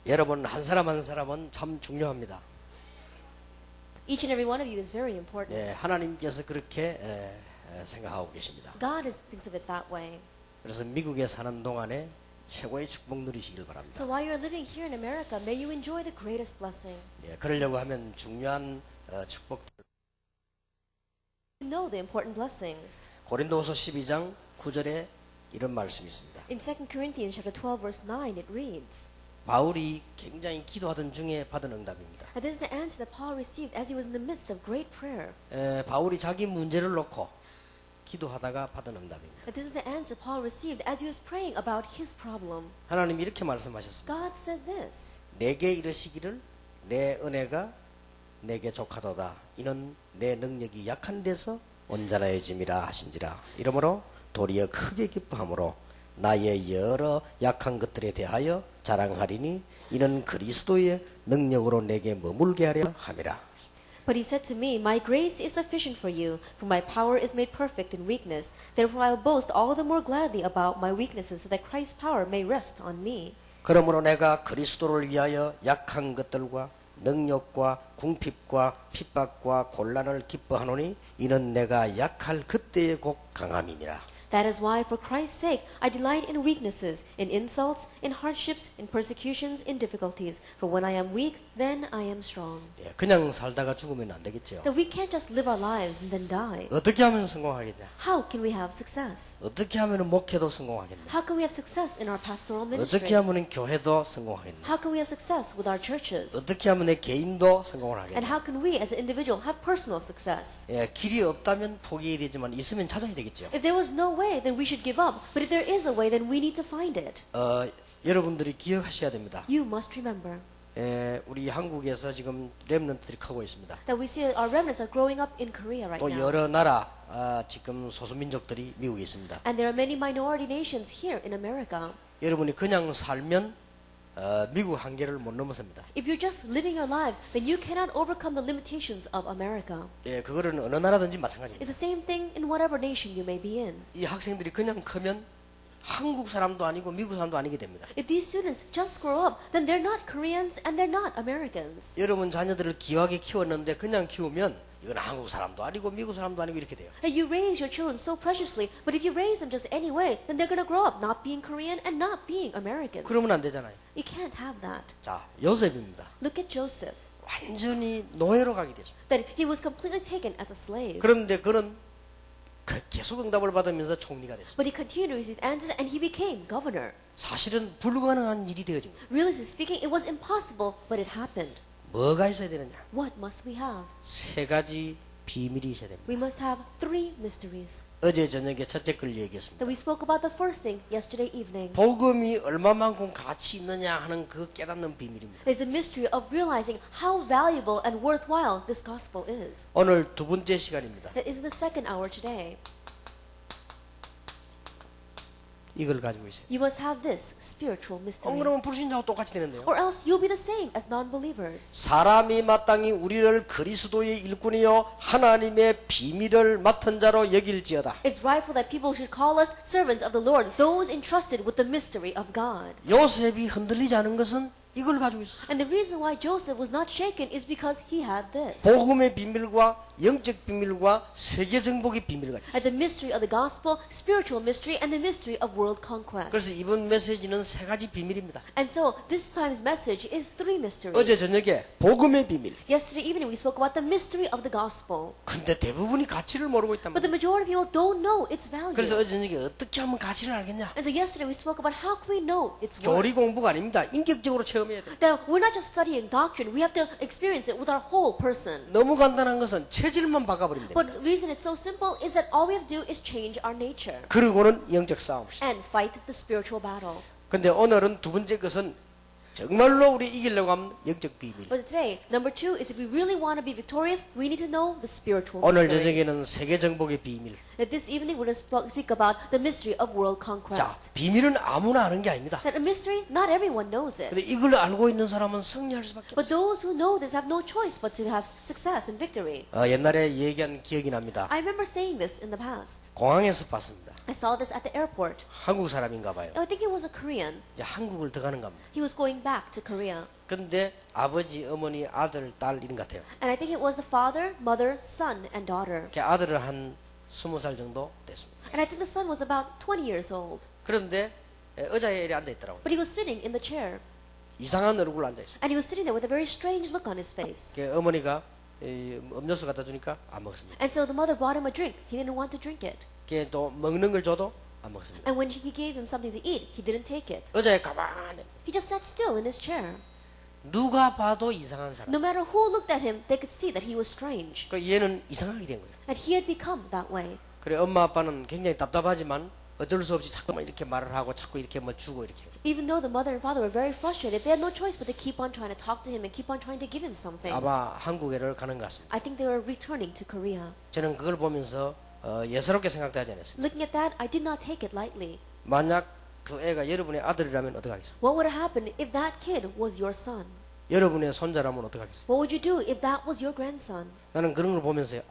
여러분 한 사람 한 사람은 참 중요합니다. Each and every one of you is very important. 예, 하나님께서 그렇게 생각하고 계십니다. God thinks of it that way. 그래서 미국에 사는 동안에 최고의 축복 누리시길 바랍니다. So while you're living here in America, may you enjoy the greatest blessing. 예, 그러려고 하면 중요한 축복들. You know the important blessings. 고린도후서 12장 9절에 이런 말씀이 있습니다. In 2 Corinthians chapter 12 verse 9 it reads, 바울이 굉장히 기도하던 중에 받은 응답입니다. and this is the answer that Paul received as he was in the midst of great prayer. 바울이 자기 문제를 놓고 기도하다가 받은 응답입니다. And this is the answer Paul received as he was praying about his problem. 하나님이 이렇게 말씀하셨습니다. God said this, 내게 이르시기를 내 은혜가 내게 족하도다. 이는 내 능력이 약한 데서 온전해짐이라 하신지라. 이러므로 도리어 크게 기뻐함으로 나의 여러 약한 것들에 대하여 자랑하리니 이는 그리스도의 능력으로 내게 머물게 하려 함이라. but he said to me, my grace is sufficient for you, for my power is made perfect in weakness. Therefore I will boast all the more gladly about my weaknesses, so that Christ's power may rest on me. 그러므로 내가 그리스도를 위하여 약한 것들과 능력과 궁핍과 핍박과 곤란을 기뻐하노니 이는 내가 약할 그때의 곧 강함이니라. That is why, for Christ's sake, I delight in weaknesses, in insults, in hardships, in persecutions, in difficulties. For when I am weak, then I am strong. 예, 그냥 살다가 죽으면 안 되겠죠. That we can't just live our lives and then die. 어떻게 하면 성공하겠냐? How can we have success? 어떻게 하면 목회도 성공하겠냐? How can we have success in our pastoral 어떻게 ministry? 하면 교회도 성공하겠냐? How can we have success with our churches? 어떻게 하면 내 개인도 성공을 And 하겠냐? how can we, as an individual, have personal success? 예, 길이 없다면 포기해야 되지만 있으면 찾아야 되겠죠. If there was no way, then we should give up. But if there is a way, then we need to find it. 여러분들이 기억하셔야 됩니다. You must remember 우리 한국에서 지금 렘넌트들이 크고 있습니다. that we see that our remnants are growing up in Korea right 또 now. 여러 나라 지금 소수민족들이 미국에 있습니다. And there are many minority nations here in America. 여러분이 그냥 살면 미국 한계를 못 넘어섭니다. If you're just living your lives, then you cannot overcome the limitations of America. 예, 그거는 어느 나라든지 마찬가지입니다. It's the same thing in whatever nation you may be in. 이 학생들이 그냥 크면 한국 사람도 아니고 미국 사람도 아니게 됩니다. If these students just grow up, then they're not Koreans and they're not Americans. 여러분 자녀들을 귀하게 키웠는데 그냥 키우면 이건 한국 사람도 아니고 미국 사람도 아니고 이렇게 돼요. And you raise your children so preciously, but if you raise them just any way, then they're going to grow up not being Korean and not being Americans. 그러면 안 되잖아요. You can't have that. 자, 요셉입니다. Look at Joseph. 완전히 노예로 가게 됐습니다. That he was completely taken as a slave. 그런데 그는 계속 응답을 받으면서 총리가 됐습니다. But he continued to receive answers and he became governor. 사실은 불가능한 일이 되어진 거예요. Really speaking, it was impossible, but it happened. 뭐가 있어야 되느냐? What must we have? 세 가지 비밀이 있어야 됩니다. We must have three mysteries. 어제 저녁에 첫째 걸 얘기했습니다. That we spoke about the first thing yesterday evening. 복음이 얼마만큼 가치 있느냐 하는 그 깨닫는 비밀입니다. It's a mystery of realizing how valuable and worthwhile this gospel is. 오늘 두 번째 시간입니다. That is the second hour today. 이걸 가지고 있어요. You must have this spiritual mystery. 그러면 불신자하고 똑같이 되는데요. Or else you'll be the same as non-believers. 사람이 마땅히 우리를 그리스도의 일꾼이요 하나님의 비밀을 맡은 자로 여길지어다. It's rightful that people should call us servants of the Lord, those entrusted with the mystery of God. 요셉이 흔들리지 않은 것은 이걸 가지고 있어요. And the reason why Joseph was not shaken is because he had this. 복음의 비밀과 영적 비밀과 세계 정복의 비밀을 가지고 있어요. At the mystery of the gospel, spiritual mystery, and the mystery of world conquest. 그래서 이번 메시지는 세 가지 비밀입니다. And so this time's message is three mysteries. 어제 저녁에 복음의 비밀. Yesterday evening we spoke about the mystery of the gospel. 근데 대부분이 가치를 모르고 있단 But the 말이에요. majority of people don't know its value. 그래서 어제 저녁에 어떻게 하면 가치를 알겠냐? And so yesterday we spoke about how can we know its 교리 worth. 공부가 아닙니다. 인격적으로 체험해야 돼요. That we're not just studying doctrine, we have to experience it with our whole person. 너무 간단한 것은 체질만 바꿔버리면 됩니다. But the reason it's so simple is that all we have to do is change our nature 그리고는 영적 싸움. and fight the spiritual battle. 근데 오늘은 두 번째 것은 정말로 우리 이기려고 하면 영적 비밀. But today, number two is if we really want to be victorious, we need to know the spiritual 오늘 mystery. 저녁에는 세계 정복의 비밀. That this evening we're going to speak about the mystery of world 자, conquest. 비밀은 아무나 아는 게 아닙니다. That a mystery, not everyone knows it. 근데 이걸 알고 있는 사람은 승리할 수밖에 But 없어요. those who know this have no choice but to have success and victory. 옛날에 얘기한 기억이 납니다. I remember saying this in the past. 공항에서 봤습니다. I saw this at the airport. 한국 사람인가 봐요. I think it was a Korean. 이제 한국을 더 가는가 봅니다. He was going back to Korea. 근데 아버지, 어머니, 아들, 딸 이런 것 같아요. And I think it was the father, mother, son, and daughter. 그 아들은 한 20살 정도 됐습니다. And I think the son was about 20 years old. 그런데 의자에 이렇게 앉아 있더라고요. But he was sitting in the chair. 이상한 얼굴로 앉아 있어요. And he was sitting there with a very strange look on his face. 그 어머니가 음료수 갖다 주니까 안 먹습니다. And so the mother brought him a drink. He didn't want to drink it. 그 또 먹는 걸 줘도 안 먹습니다. And when he gave him something to eat, he didn't take it. 의자에 가만히 He just sat still in his chair. 누가 봐도 이상한 사람. No matter who looked at him, they could see that he was strange. 그 얘는 이상하게 된 거예요. And he had become that way. 그래 엄마 아빠는 굉장히 답답하지만 어쩔 수 없이 자꾸만 이렇게 말을 하고 자꾸 이렇게 뭐 주고 이렇게. Even though the mother and father were very frustrated, they had no choice but to keep on trying to talk to him and keep on trying to give him something. 아마 한국에를 가는 것 같습니다. I think they were returning to Korea. 저는 그걸 보면서 예사롭게 생각도 하지 않았습니다. Looking at that, I did not take it lightly. 만약 그 애가 여러분의 아들이라면 어떡하겠습니까? What would have happened if that kid was your son? 여러분의 손자라면 어떡하겠습니까? What would you do if that was your grandson? 나는 그런 걸 보면서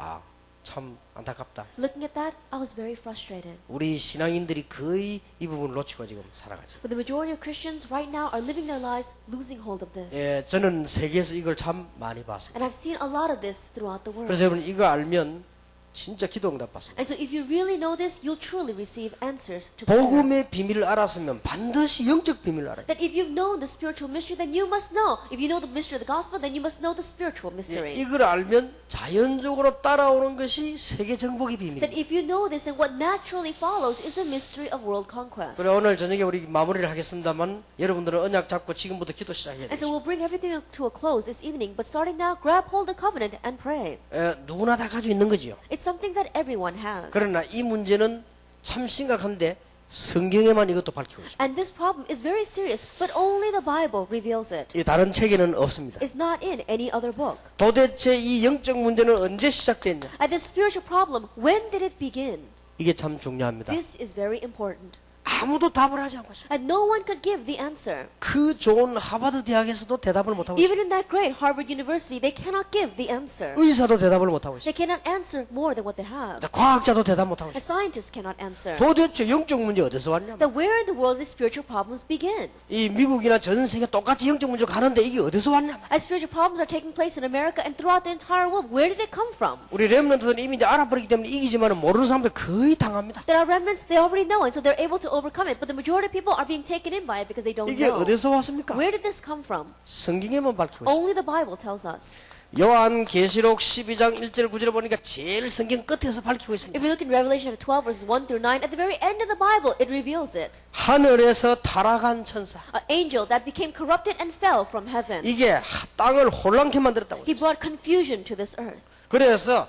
참 안타깝다. Looking at that, I was very frustrated. 우리 신앙인들이 거의 이 부분을 놓치고 지금 살아가죠. But the majority of Christians right now are living their lives losing hold of this. 예, 저는 세계에서 이걸 참 많이 봤습니다. And I've seen a lot of this throughout the world. 그래서 여러분 이거 알면 진짜 기도 응답 받습니다. And so if you really know this, you'll truly receive answers to prayer. 복음의 비밀을 알았으면 반드시 영적 비밀을 알아야 돼요. That if you've known the spiritual mystery, then you must know. If you know the mystery of the gospel, then you must know the spiritual mystery. 이걸 알면 자연적으로 따라오는 것이 세계 정복의 비밀입니다. That if you know this, then what naturally follows is the mystery of world conquest. 그래 오늘 저녁에 우리 마무리를 하겠습니다만 여러분들은 언약 잡고 지금부터 기도 시작해야 And so 돼요. we'll bring everything to a close this evening, but starting now, grab hold of the covenant and pray. 누구나 다 가지고 있는 거지요. It's something that everyone has. 그러나 이 문제는 참 심각한데 성경에만 이것도 밝히고 있습니다. And this problem is very serious, but only the Bible reveals it. 이 다른 책에는 없습니다. It's not in any other book. 도대체 이 영적 문제는 언제 시작됐냐? And this spiritual problem, when did it begin? 이게 참 중요합니다. This is very important. 아무도 답을 하지 않고 있습니다. And no one could give the answer. 그 좋은 하버드 대학에서도 대답을 못 하고 있습니다. Even in that great Harvard University, they cannot give the answer. 의사도 대답을 못 하고 있습니다. They cannot answer more than what they have. 과학자도 대답 못 하고 A 있습니다. scientist cannot answer. 도대체 영적 문제 어디서 왔냐? That where in the world did spiritual problems begin? 이 미국이나 전 세계 똑같이 영적 문제로 가는데 이게 어디서 왔냐? As spiritual problems are taking place in America and throughout the entire world, where did it come from? 우리 렘넌트들은 이미 이제 알아버리기 때문에 이기지만 모르는 사람들 거의 당합니다. There are remnants, they already know, and so they're able to overcome it. But the majority of people are being taken in by it because they don't 이게 know. 어디서 왔습니까? Where did this come from? 성경에만 밝히고 있습니다. Only the Bible tells us. 요한계시록 12장 1절 9절을 보니까 제일 성경 끝에서 밝히고 있습니다. If we look in Revelation 12 verses 1 through 9, at the very end of the Bible, it reveals it. 하늘에서 타락한 천사. An angel that became corrupted and fell from heaven. 이게 땅을 혼란케 만들었다고. He brought confusion to this earth. 그래서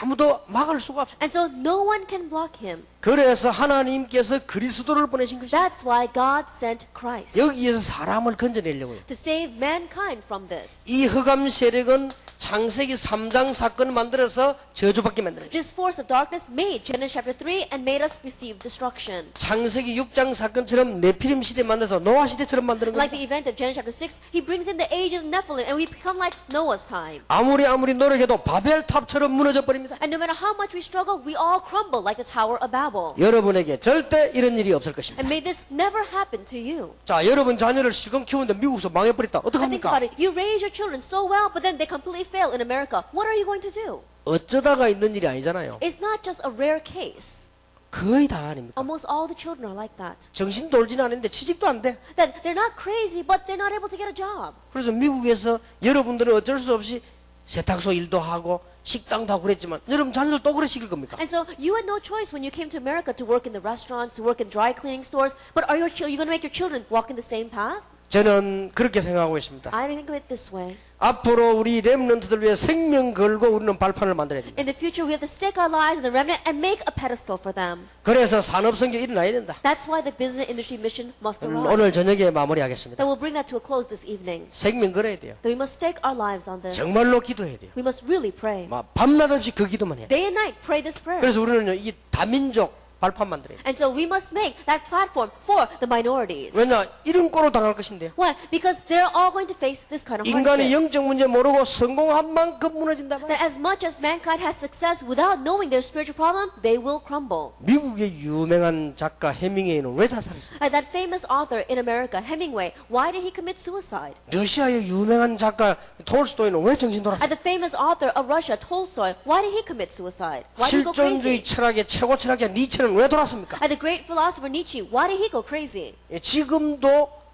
아무도 막을 수가 없어요. And so no one can block him. 그래서 하나님께서 그리스도를 보내신 것이죠. That's why God sent Christ. 여기에서 사람을 건져내려고요. To save mankind from this. 이 흑암 세력은 창세기 3장 사건을 만들어서 저주받게 만들었죠. This force of darkness made Genesis chapter 3 and made us receive destruction. 창세기 6장 사건처럼 네피림 시대 만들어서 노아 시대처럼 만드는 Like 거예요. the event of Genesis chapter 6, he brings in the age of Nephilim and we become like Noah's time. 아무리 노력해도 바벨탑처럼 무너져 버립니다. And no matter how much we struggle, we all crumble like the Tower of Babel. 여러분에게 절대 이런 일이 없을 것입니다. And may this never happen to you. 자, 여러분 자녀를 실컷 키우는데 미국에서 망해버렸다. I think about 어떡합니까? it. You raise your children so well, but then they completely fail in America. What are you going to do? 어쩌다가 있는 일이 아니잖아요. It's not just a rare case. 거의 다 아닙니까? Almost all the children are like that. 정신 돌지는 않는데 취직도 안 돼. That they're not crazy, but they're not able to get a job. 그래서 미국에서 여러분들은 어쩔 수 없이 세탁소 일도 하고 식당도 하고 그랬지만 여러분 자녀들 또 그러시길 겁니까? And so you had no choice when you came to America to work in the restaurants, to work in dry cleaning stores. But are you going to make your children walk in the same path? 저는 그렇게 생각하고 있습니다. I think of it this way. 앞으로 우리 렘넌트들 위해 생명 걸고 우리는 발판을 만들어야 됩니다. In the future, we have to stake our lives in the remnant and make a pedestal for them. 그래서 산업성교 일어나야 된다. That's why the business industry mission must arise. 오늘 저녁에 마무리하겠습니다. That we'll bring that to a close this evening. 생명 걸어야 돼요. That we must stake our lives on this. 정말로 기도해야 돼요. We must really pray. 밤낮 없이 그 기도만 해야 돼요. Day and night, pray this prayer. 그래서 우리는 이 다민족 발판 만들어야 돼. And so we must make that platform for the minorities. 왜냐? 이런 꼴을 당할 것인데. Why? Because they're all going to face this kind of 인간의 hardship. 영적 문제 모르고 성공한 만큼 무너진다 말이야. That as much as mankind has success without knowing their spiritual problem, they will crumble. 미국의 유명한 작가 해밍웨이는 왜 자살했습니까? That famous author in America, Hemingway, why did he commit suicide? 러시아의 유명한 작가 톨스토이는 왜 정신 돌았습니까? The famous author of Russia, Tolstoy, why did he commit suicide? Why did he go 실존주의 crazy? 철학의 최고 철학자 니체는 왜 돌았습니까? The great philosopher Nietzsche, why did he go crazy? 예, 지금도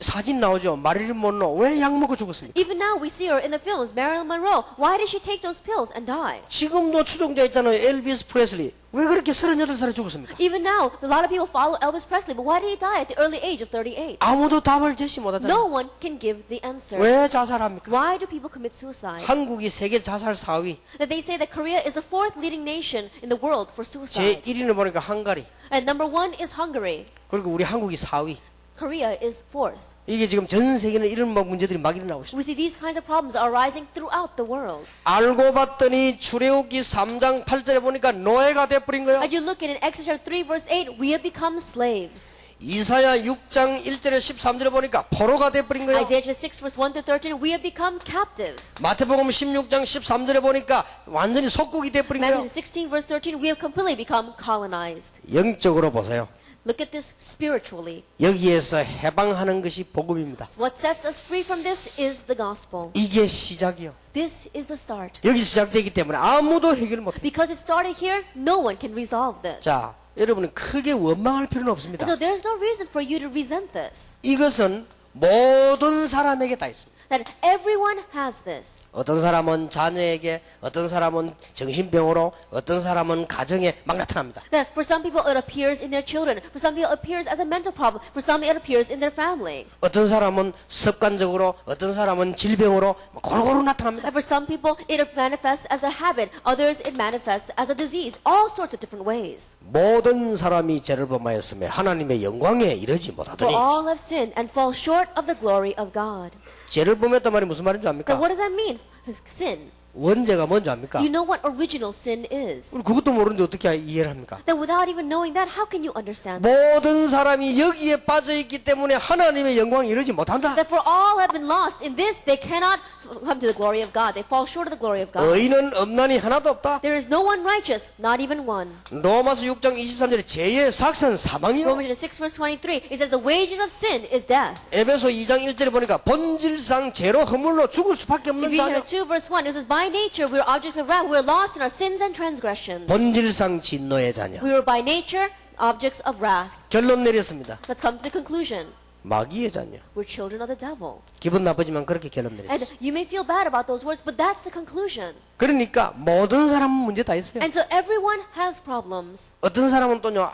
사진 나오죠. 마릴린 monroe 왜 약 먹고 죽었습니까? Even now we see her in the films, Marilyn Monroe. Why did she take those pills and die? 지금도 추종자 있잖아요. 엘비스 프레슬리 왜 그렇게 38살에 죽었습니까? Even now, a lot of people follow Elvis Presley, but why did he die at the early age of 38? 아무도 답을 제시 못하잖아요. No one can give the answer. 왜 자살합니까? Why do people commit suicide? 한국이 세계 자살 4위, That they say that Korea is the fourth leading nation in the world for suicide. 제1위를 보니까 헝가리, And number one is Hungary. 그리고 우리 한국이 4위. Korea is fourth. 이게 지금 전 세계는 이런 문제들이 막 일어나고 있습니다. We see these kinds of problems are arising throughout the world. 알고 봤더니 출애굽기 3장 8절에 보니까 노예가 돼버린 거예요. As you look at in Exodus 3 verse 8, we have become slaves. 이사야 6장 1절에 13절에 보니까 포로가 돼버린 거예요. Isaiah 6 verse 1 to 13, we have become captives. 마태복음 16장 13절에 보니까 완전히 속국이 돼버린 거예요. Matthew 16 verse 13, we have completely become colonized. 영적으로 보세요. Look at this spiritually. 여기에서 해방하는 것이 복음입니다. What sets us free from this is the gospel. 이게 시작이요. This is the start. 여기서 시작되기 때문에 아무도 해결 못해요. Because it started here, no one can resolve this. 자, 여러분은 크게 원망할 필요는 없습니다. So there's no reason for you to resent this. 이것은 모든 사람에게 다 있습니다. That everyone has this. 어떤 사람은 자녀에게, 어떤 사람은 정신병으로, 어떤 사람은 가정에 막 나타납니다. That for some people it appears in their children. For some people it appears as a mental problem. For some it appears in their family. 어떤 사람은 습관적으로, 어떤 사람은 질병으로 골고루 나타납니다. And for some people it manifests as a habit. Others it manifests as a disease. All sorts of different ways. 모든 사람이 죄를 범하였으며 하나님의 영광에 이르지 For 못하더니 all have sinned and fall short of the glory of God. 죄를 범했단 말이 무슨 말인지 Now 압니까? what does that mean? Sin. 원죄가 뭔지 압니까? Do you know what original sin is? 우리 그것도 모르는데 어떻게 이해를 합니까? Then without even knowing that, how can you understand that? 모든 사람이 여기에 빠져있기 때문에 하나님의 영광에 이르지 못한다. That for all have been lost in this, they cannot come to the glory of God. They fall short of the glory of God. 의인은 없나니 하나도 없다. There is no one righteous, not even one. 로마서 6장 23절에 죄의 삭은 사망이요. Romans 6 verse 23, it says the wages of sin is death. 에베소 2장 1절에 보니까 본질상 죄로 허물로 죽을 수밖에 없는 자녀. Ephesians 2 verse 1, it says by nature we are objects of wrath. We are lost in our sins and transgressions. 본질상 진노의 자녀. We were by nature objects of wrath. 결론 내렸습니다. Let's come to the conclusion. 마귀의 자녀. We're children of the devil. 기분 나쁘지만 그렇게 결론 And 내렸어요. you may feel bad about those words, but that's the conclusion. 그러니까 모든 사람은 문제 다 있어요. And so everyone has problems. 어떤 사람은 또요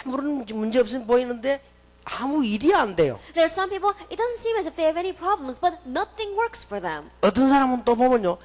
아무런 문제 없이 보이는데 아무 일이 안 돼요. There are some people, it doesn't seem as if they have any problems, but nothing works for them. 어떤 사람은 또 보면요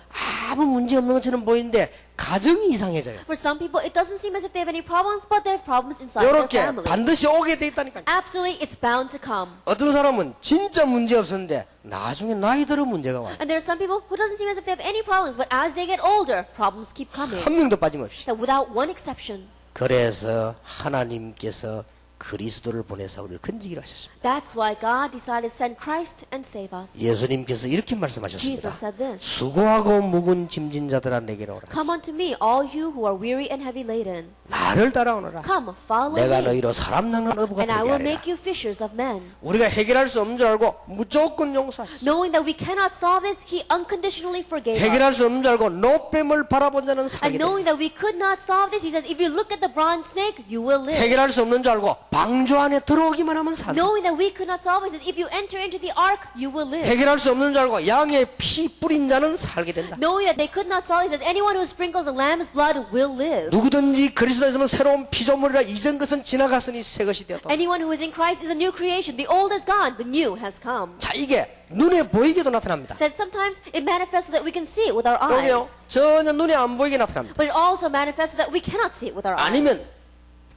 아무 문제 없는 것처럼 보이는데 가정이 이상해져요. For some people, it doesn't seem as if they have any problems, but they have problems inside their 이렇게 family. 반드시 오게 돼 있다니까요. Absolutely, it's bound to come. 어떤 사람은 진짜 문제 없었는데 나중에 나이 들어 문제가 와요. And there are some people who doesn't seem as if they have any problems, but as they get older, problems keep coming. 한 명도 빠짐없이. That without one exception. 그래서 하나님께서 그리스도를 보내서 우리를 건지기로 하셨습니다. That's why God decided to send Christ and save us. 예수님께서 이렇게 말씀하셨습니다. Jesus said this. 수고하고 무거운 짐진 자들아 내게로 오라. Come unto me, all you who are weary and heavy laden. 나를 따라오너라. Come, follow 내가 me, 너희로 사람 낚는 어부가 and 되게 I will 하리라. make you fishers of men. 우리가 해결할 수 없는 줄 알고 무조건 용서하셨습니다. Knowing that we cannot solve this, He unconditionally forgave us. 해결할 수 없는 줄 알고 노뱀을 바라본 자는 And 살게 knowing 됩니다. that we could not solve this, He says, if you look at the bronze snake, you will live. 해결할 수 없는 줄 알고 방주 안에 들어오기만 하면 산다. Knowing that we could not solve it, He says, if you enter into the ark, you will live. 해결할 수 없는 줄 알고 양의 피 뿌린 자는 살게 된다. Knowing that they could not solve it, He says, anyone who sprinkles a lamb's blood will live. 누구든지 그리스도에 있으면 새로운 피조물이라 이전 것은 지나갔으니 새 것이 되었다. Anyone who is in Christ is a new creation. The old is gone, the new has come. 자, 이게 눈에 보이게도 나타납니다. That sometimes it manifests so that we can see it with our 여기요, eyes. 전혀 눈에 안 보이게 나타납니다. But it also manifests so that we cannot see it with our 아니면 eyes.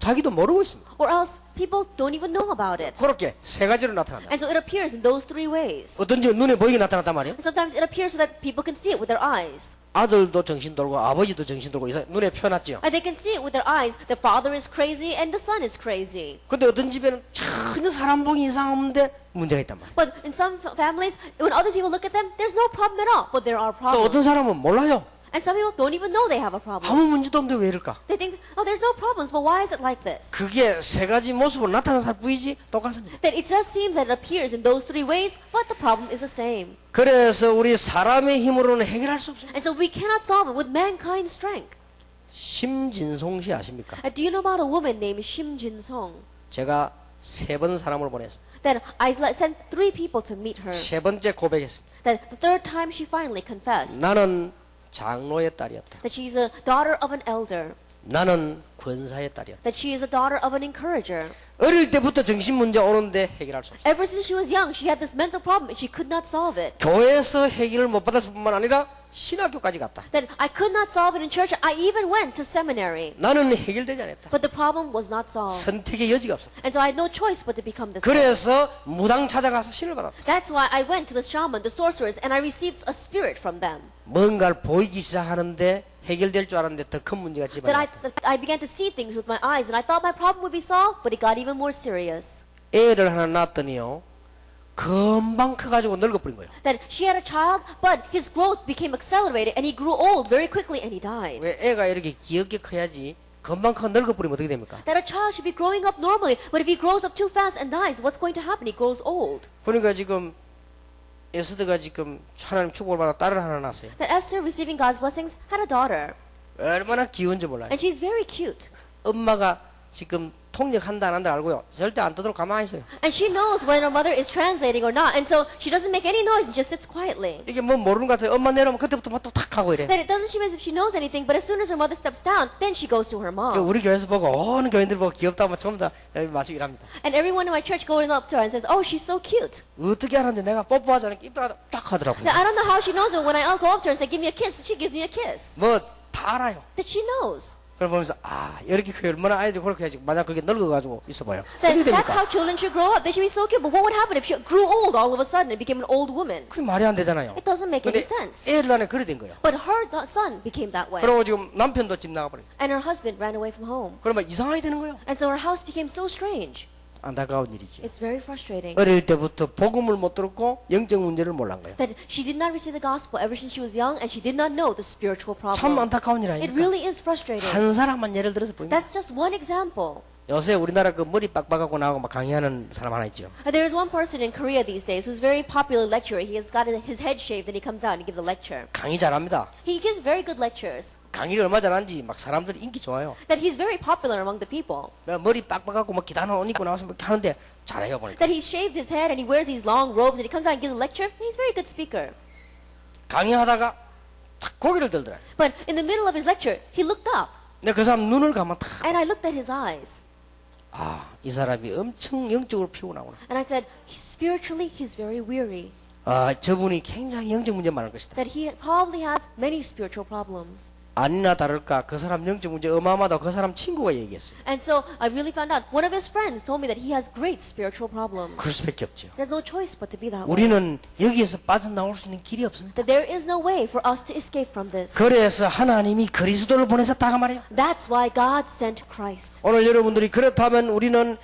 자기도 모르고 있습니다. or else people don't even know about it. 그렇게 세 가지로 나타난다. And so it appears in those three ways. 어떤 집은 눈에 보이게 나타났단 말이에요. And sometimes it appears so that people can see it with their eyes. 아들도 정신 돌고 아버지도 정신 돌고 눈에 펴놨죠. And they can see it with their eyes. The father is crazy and the son is crazy. 근데 어떤 집에는 전혀 사람 보기 이상 없는데 문제가 있단 말이에요. But in some families, when other people look at them, there's no problem at all. But there are 또 problems. 어떤 사람은 몰라요. And some people don't even know they have a problem. 아무 문제도 없는데 왜 이럴까? They think, oh, there's no problems, but why is it like this? 그게 세 가지 모습으로 나타나서 보이지 똑같습니다. That it just seems that it appears in those three ways, but the problem is the same. 그래서 우리 사람의 힘으로는 해결할 수 없습니다. And so we cannot solve it with mankind's strength. 심진송 씨 아십니까? Do you know about a woman named Shim Jin-song? 제가 세 번 사람을 보냈습니다. That I sent 3 people to meet her. 세 번째 고백했습니다. That the third time she finally confessed 나는 장로의 딸이었다. that she's a daughter of an elder. 나는 권사의 딸이었다. That she is a daughter of an encourager. 어릴 때부터 정신 문제 오는데 해결할 수 없어요. Ever since she was young, she had this mental problem and she could not solve it. 교회에서 해결을 못 받았을 뿐만 아니라 신학교까지 갔다. That I could not solve it in church. I even went to seminary. 나는 해결되지 않았다. But the problem was not solved. 선택의 여지가 없었다. And so I had no choice but to become this. 그래서 무당 찾아가서 신을 받았다. That's why I went to the shaman, the sorcerers, and I received a spirit from them. 뭔가를 보이기 시작하는데 해결될 줄 알았는데 더 큰 문제가 집안에 왔다. That I began to see things with my eyes, and I thought my problem would be solved, but it got even more serious. 애를 하나 낳았더니요. 금방 커가지고 늙어버린 거예요. That she had a child, but his growth became accelerated, and he grew old very quickly, and he died. 왜 애가 이렇게 귀엽게 커야지 금방 커 늙어버리면 어떻게 됩니까? That a child should be growing up normally, but if he grows up too fast and dies, what's going to happen? He grows old. 그러니까 지금 에스더가 지금 하나님 축복을 받아 딸을 하나 낳았어요. That Esther, receiving God's blessings, had a daughter, 얼마나 귀여운지 몰라요. and she's very cute. 엄마가 지금 통역한다 안 한다 알고요. 절대 안 떠들고 가만히 있어요. And she knows when her mother is translating or not, and so she doesn't make any noise and just sits quietly. 이게 뭐 모르는 것 같아요. 엄마 내려오면 그때부터 막 또 탁 하고 이래. That it doesn't seem as if she knows anything, but as soon as her mother steps down, then she goes to her 그 mom. 우리 교회에서 보고 어느 교인들 보고 귀엽다고 전부 다 마시고 일합니다. And everyone in my church going up to her and says, oh, she's so cute. 어떻게 알았는지 내가 뽀뽀하자니 입다가 딱 하더라고요. Now, I don't know how she knows it. When I go up to her and say, give me a kiss, she gives me a kiss. 뭐 다 알아요. That she knows. 그걸 보면서 아 이렇게 그 얼마나 아이들이 그렇게 해야지 만약 그게 늙어가지고 있어봐요. That, 어떻게 that's 됩니까? how children should grow up. They should be so cute. But what would happen if she grew old all of a sudden and became an old woman? 그게 말이 안 되잖아요. It doesn't make 근데 any sense. 애를 안에 그래 된 거예요. But her son became that way. 그리고 지금 남편도 집 나가버린 거예요. And her husband ran away from home. 그러면 이상하게 되는 거예요. And so her house became so strange. 안타까운 일이지. It's very frustrating. 어릴 때부터 복음을 못 들었고 영적 문제를 몰란 거예요. That she did not receive the gospel ever since she was young, and she did not know the spiritual 참 problem. 안타까운 일 It 아닙니까? really is frustrating. 한 사람만 예를 들어서 보입니다. That's just one example. 요새 우리나라 그 머리 빡빡하고 나오고 막 강의하는 사람 하나 있죠. There is one person in Korea these days who's a very popular lecturer. He has got his head shaved and he comes out and he gives a lecture. 강의 잘합니다. He gives very good lectures. 강의를 얼마 잘하는지 막 사람들이 인기 좋아요. That he's very popular among the people. 머리 빡빡하고 막 기타는 옷 입고 나와서 막 하는데 잘해요 보니까. That he's shaved his head and he wears these long robes and he comes out and gives a lecture. He's a very good speaker. 강의하다가 탁 고개를 들더라. But in the middle of his lecture, he looked up 근데 그 사람 눈을 감아 탁. and I looked at his eyes. 아, 이 사람이 엄청 영적으로 피곤하구나. And I said, spiritually, he's very weary. 아, 저분이 굉장히 영적 문제 많을 것이다. That he probably has many spiritual problems. 아니나 다를까 그 사람 영적 문제 어마어마하다고 그 사람 친구가 얘기했어요. And so I really found out. One of his friends told me that he has great spiritual problems. 그럴 수밖에 없죠. There's no choice but to be that way. 우리는 여기에서 빠져나올 수 있는 길이 없습니다. That there is no way for us to escape from this. 그래서 하나님이 그리스도를 보내셨다가 말이에요. That's why God sent Christ. 오늘 여러분들이 그렇다면 우리는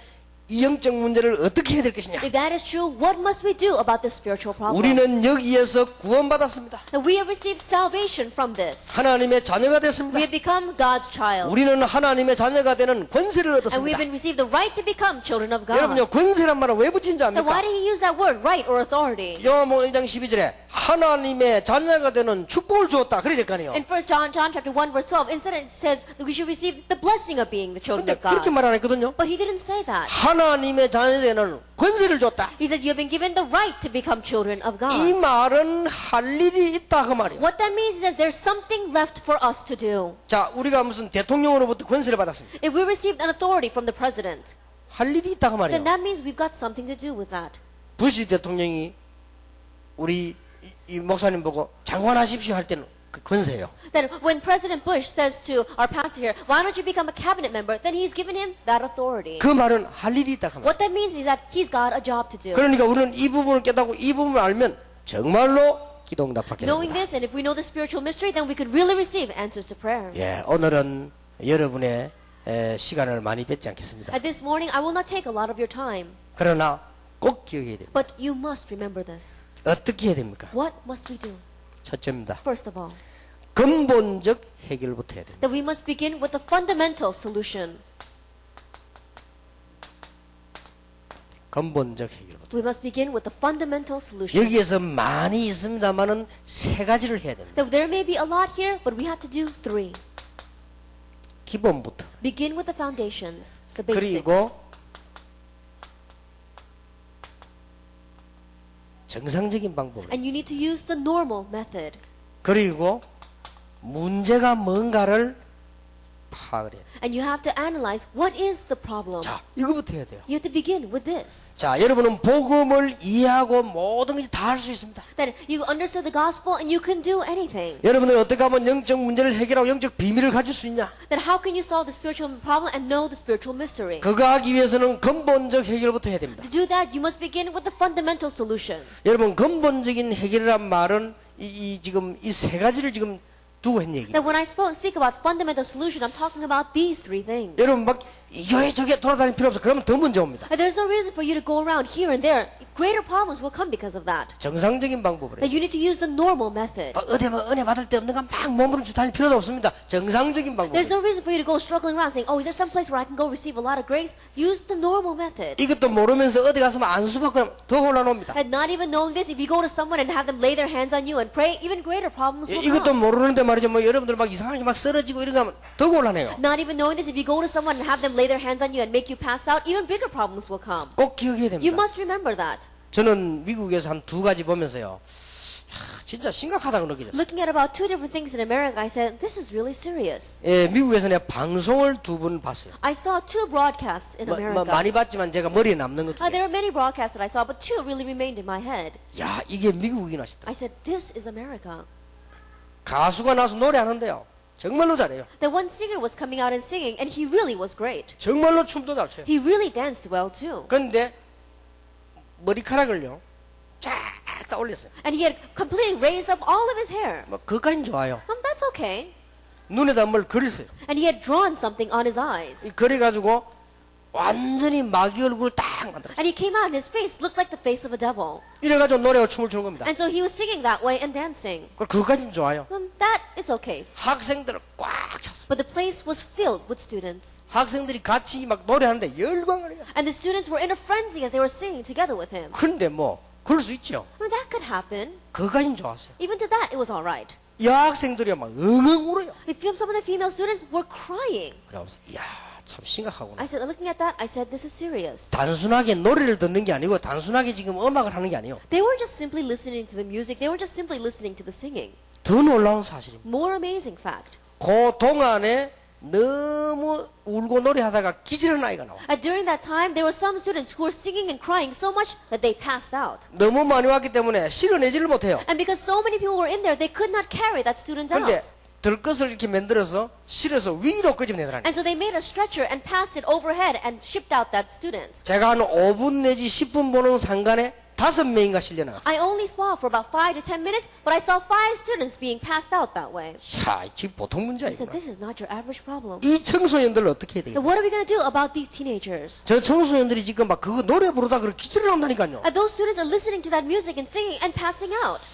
이 영적 문제를 어떻게 해야 될 것이냐? If that is true, what must we do about this spiritual problem? 우리는 여기에서 구원받았습니다. That we have received salvation from this. 하나님의 자녀가 We 됐습니다. have become God's child. 우리는 하나님의 자녀가 되는 권세를 And we 얻었습니다. have been received the right to become children of God. 여러분요, 권세란 말은 왜 붙인 줄 Then why 압니까? did he use that word, right or authority? 요한복음 1장 12절에 하나님의 자녀가 되는 축복을 주었다. 그래야 될 거 아니에요. In 1 John chapter 1 verse 12, instead it says that we should receive the blessing of being the children 근데 of God. 그렇게 말 안 했거든요. But he didn't say that. 하나님의 자녀가 되는 권세를 줬다. He said you have been given the right to become children of God. 이 말은 할 일이 있다 그 말이에요. What that means is there's something left for us to do. 자, 우리가 무슨 대통령으로부터 권세를 받았습니다. If we received an authority from the president, 할 일이 있다 그 말이에요. then that means we've got something to do with that. 부시 대통령이 우리 이 목사님 보고 장관하십시오 할 때는 그 권세예요. That when President Bush says to our pastor here, why don't you become a cabinet member? Then he's given him that authority. 그 말은 할 일이 있다 하면. What that means is that he's got a job to do. 그러니까 우리는 이 부분을 깨닫고 이 부분을 알면 정말로 기도응답받게 Knowing 됩니다. this, and if we know the spiritual mystery, then we could really receive answers to prayer. 예, 오늘은 여러분의 시간을 많이 뺏지 않겠습니다. At this morning, I will not take a lot of your time, 그러나 꼭 기억해야 됩니다. but you must remember this. 어떻게 해야 됩니까? What must we do? 첫째입니다. First of all, 근본적 해결부터 해야 됩니다. that we must begin with the fundamental solution. 근본적 해결부터. We must begin with the fundamental solution. 여기에서 많이 있습니다만은 세 가지를 해야 됩니다. That there may be a lot here, but we have to do three. 기본부터. Begin with the foundations, the basics. 그리고 정상적인 방법. And you need to use the normal method. 그리고 문제가 뭔가를 파악을 해야 돼요. And you have to analyze what is the problem. 자, 이거부터 해야 돼요. You have to begin with this. 자, 여러분은 복음을 이해하고 모든 것이 다 할 수 있습니다. That you understood the gospel and you can do anything. 여러분은 어떻게 하면 영적 문제를 해결하고 영적 비밀을 가질 수 있냐? That how can you solve the spiritual problem and know the spiritual mystery? 그거 하기 위해서는 근본적 해결부터 해야 됩니다. To do that, you must begin with the fundamental solution. 여러분, 근본적인 해결이란 말은 지금 이 세 가지를 지금 두고 한 얘기예요. That when I speak about fundamental solution, I'm talking about these three things. 여러분 막 이거에 저게 돌아다닐 필요 없어. 그러면 더 문제 옵니다. And there's no reason for you to go around here and there. Greater problems will come because of that. 정상적인 방법으로 That 해요. you need to use the normal method. 어디 뭐 은혜 받을 데 없는가 막 몸으로 다닐 필요도 없습니다. 정상적인 방법. There's no reason for you to go struggling around saying, oh, is there some place where I can go receive a lot of grace? Use the normal method. 이것도 모르면서 어디 가서 안수받고 더 혼란옵니다. And not even knowing this, if you go to someone and have them lay their hands on you and pray, even greater problems will 이것도 come. 모르는데 말이죠. 뭐 여러분들 막 이상하게 막 쓰러지고 이런 거 하면 더 곤란해요. Not even knowing this, if you go to someone and have them lay their hands on you and make you pass out, even bigger problems will come. 꼭 기억해야 You 됩니다. must remember that. 저는 미국에서 한 두 가지 보면서요. 진짜 심각하다고 느끼죠. Looking at about two different things in America, I said, this is really serious. 예, 미국에서 내가 방송을 두 번 봤어요. I saw two broadcasts in America. 많이 봤지만 제가 머리에 남는 것 There 중에. are many broadcasts that I saw, but two really remained in my head. 야, 이게 미국이나 싶다. I said, this is America. 가수가 나서 노래하는데요. 정말로 잘해요. That one singer was coming out and singing, and he really was great. 정말로 춤도 잘 춰요. He really danced well too. 그런데 머리카락을요. 쫙 다 올렸어요. And he had completely raised up all of his hair. 뭐 그까진 좋아요. That's okay. 눈에다 뭘 그렸어요. And he had drawn something on his eyes. 이 그래가지고 완전히 마귀 얼굴을 딱 만들었어요. And he came out and his face looked like the face of a devil. 이래가지고 노래하고 춤을 추는 겁니다. And so he was singing that way and dancing. 그까진 좋아요. That, it's okay. 학생들을 꽉 찼어요. But the place was filled with students. 학생들이 같이 막 노래하는데 열광을 해요. And the students were in a frenzy as they were singing together with him. 그런데 뭐 그럴 수 있죠. That could happen. 그까진 좋았어요. Even to that, it was all right. 여학생들이 막 엉엉 울어요. Some of the female students were crying. 그래서 이야 참 심각하구나. I said, looking at that, I said, this is serious. 단순하게 노래를 듣는 게 아니고 단순하게 지금 음악을 하는 게 아니에요. They were just simply listening to the music. They were just simply listening to the singing. 더 놀라운 사실입니다. More amazing fact. 그 동안에 너무 울고 노래하다가 기절한 아이가 나와. During that time, there were some students who were singing and crying so much that they passed out. 너무 많이 왔기 때문에 실어내지를 못해요. And because so many people were in there, they could not carry that student 그런데 out. 들것을 이렇게 만들어서 실어서 위로 끄집어내더라니. And so they made a stretcher and passed it overhead and shipped out that student. 제가 한 5분 내지 10분 보는 상간에 5명인가 실려나갔어요. I only saw for about 5 to 10 minutes, but I saw 5 students being passed out that way. 야, 지금 보통 문제 I said, 아니구나. this is not your average problem. 이 청소년들을 어떻게 해야 Now 되겠어요? what are we going to do about these teenagers? 저 청소년들이 지금 막 그거 노래 부르다 그렇게 기절을 한다니까요. And those students are listening to that music and singing and passing out.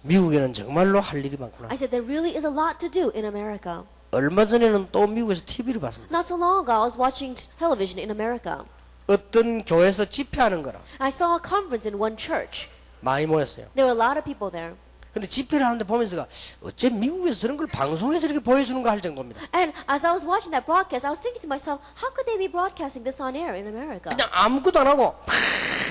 미국에는 정말로 할 일이 많구나. I said, there really is a lot to do in America. 얼마 전에는 또 미국에서 TV를 봤습니다. Not so long ago, I was watching television in America. 어떤 교회에서 집회하는 거라 I saw a conference in one church. 많이 모였어요. There were a lot of people there. 근데 집회를 하는데 보면서가 어째 미국에서 저런 걸 방송에 저렇게 보여주는가 할 정도입니다. And as I was watching that broadcast, I was thinking to myself, how could they be broadcasting this on air in America? 그냥 아무것도 안 하고 막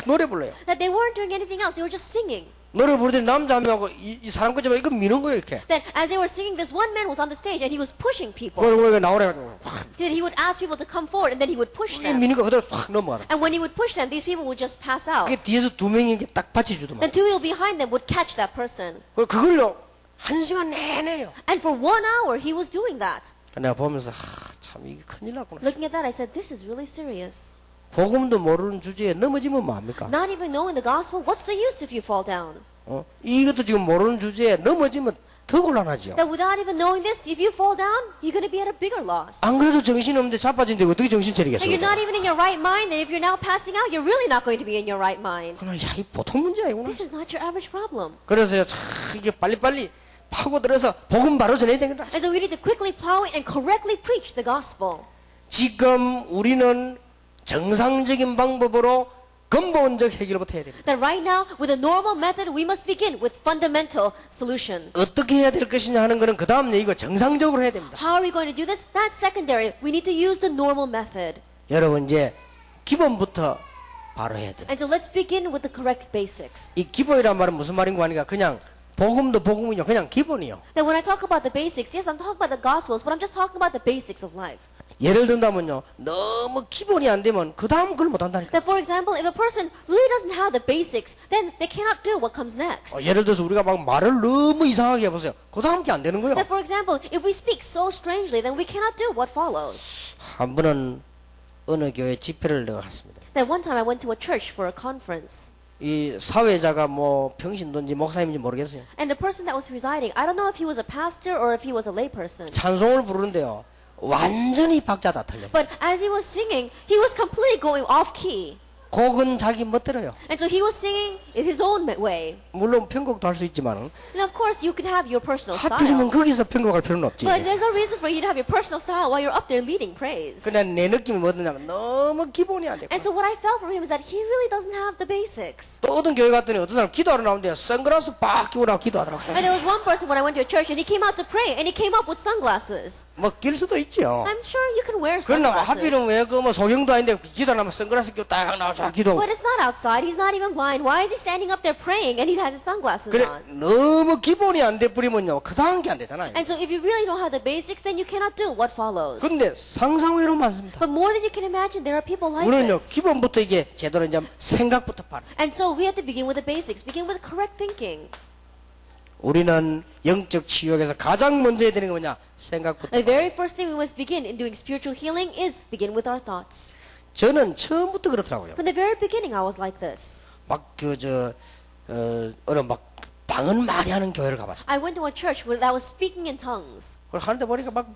노래 불러요. That they weren't doing anything else, they were just singing. 노래 부르더니 남자 한 명하고 이 사람 거지만 이거 미는 거예요 이렇게. Then as they were singing, this one man was on the stage and he was pushing people. 그걸 나오래가지고 Then he would ask people to come forward and then he would push 이 them. 미는 거 그대로 확 넘어가라. And when he would push them, these people would just pass out. 그게 뒤에서 두 명이 이렇게 딱 받쳐주더만. Then two people behind them would catch that person. 그걸요 1시간 내내요. And for 1 hour, he was doing that. 내가 보면서 참 이게 큰일 났구나. Looking at that, I said, this is really serious. 복음도 모르는 주제에 넘어지면 뭐합니까? Not even knowing the gospel, what's the use if you fall down? 이것도 지금 모르는 주제에 넘어지면 더 곤란하지요. That without even knowing this, if you fall down, you're going to be at a bigger loss. 안 그래도 정신 없는데 자빠진데 어떻게 정신 So 차리겠어요? you're not even in your right mind, and if you're now passing out, you're really not going to be in your right mind. 그러나 야, 이 보통 문제 아니구나. This is not your average problem. 그래서요, 참 이게 빨리빨리 파고들어서 복음 바로 전해야 되겠다. And so we need to quickly plow it and correctly preach the gospel. 지금 우리는 정상적인 방법으로 근본적 해결부터 해야 됩니다. That right now, with a normal method, we must begin with fundamental solution. 어떻게 해야 될 것이냐 하는 거는 그 다음 얘기고 정상적으로 해야 됩니다. How are we going to do this? That's secondary. We need to use the normal method. 여러분 이제 기본부터 바로 해야 돼요. And so let's begin with the correct basics. 이 기본이란 말은 무슨 말인가 하니까 그냥 복음도 복음이요. 그냥 기본이요. That when I talk about the basics, yes, I'm talking about the gospels, but I'm just talking about the basics of life. 예를 든다면요. 너무 기본이 안 되면 그 다음 그걸 못 한다니까. That for example, if a person really doesn't have the basics, then they cannot do what comes next. 예를 들어서 우리가 막 말을 너무 이상하게 해보세요. 그 다음 게 안 되는 거예요. That for example, if we speak so strangely, then we cannot do what follows. 한 번은 어느 교회 집회를 내가 갔습니다. That one time I went to a church for a conference. 이 사회자가 뭐 평신도인지 목사님인지 모르겠어요. And the person that was presiding, I don't know if he was a pastor or if he was a layperson. 찬송을 부르는데요. 완전히 박자 다 틀려. But as he was singing, he was completely going off key. 곡은 자기 멋대로요. And so he was singing in his own way. 물론 편곡도 할 수 있지만 And of course, you could have your personal 하필이면 style. 거기서 편곡할 필요는 없지. But there's no reason for you to have your personal style while you're up there leading praise. 그냥 내 느낌이 뭐냐면 너무 기본이 안 돼. And so what I felt from him is that he really doesn't have the basics. 또 어떤 교회 갔더니 어떤 사람 기도하러 나오는데 선글라스 빡 끼고 나와 기도하더라고요. And there was one person when I went to a church and he came out to pray and he came up with sunglasses. 뭐 낄 수도 있죠. I'm sure you can wear 그러나 sunglasses. 하필이면 왜 그 뭐 소경도 아닌데 기도하면 선글라스 끼고 딱 나와서 기도하고. But it's not outside. He's not even blind. Why is he standing up there praying and he has his sunglasses 그래 on? 너무 기본이 안 돼 버리면요 그 다음 게 안 되잖아요. And so if you really don't have the basics, then you cannot do what follows. 근데 상상외로 많습니다. But more than you can imagine, there are people like 우리는요 this. 기본부터 이게 제대로 이제 생각부터 바로. And so we have to begin with the basics. Begin with correct thinking. 우리는 영적 치유에서 가장 먼저 해야 되는 게 뭐냐? 생각부터. The very first thing we must begin in doing spiritual healing is begin with our thoughts. 저는 처음부터 그렇더라고요. From the very beginning, I was like this. 막 어느 막 방언 많이 하는 교회를 가봤어요. I went to a church where that was speaking in tongues. 그걸 하는데 보니까 막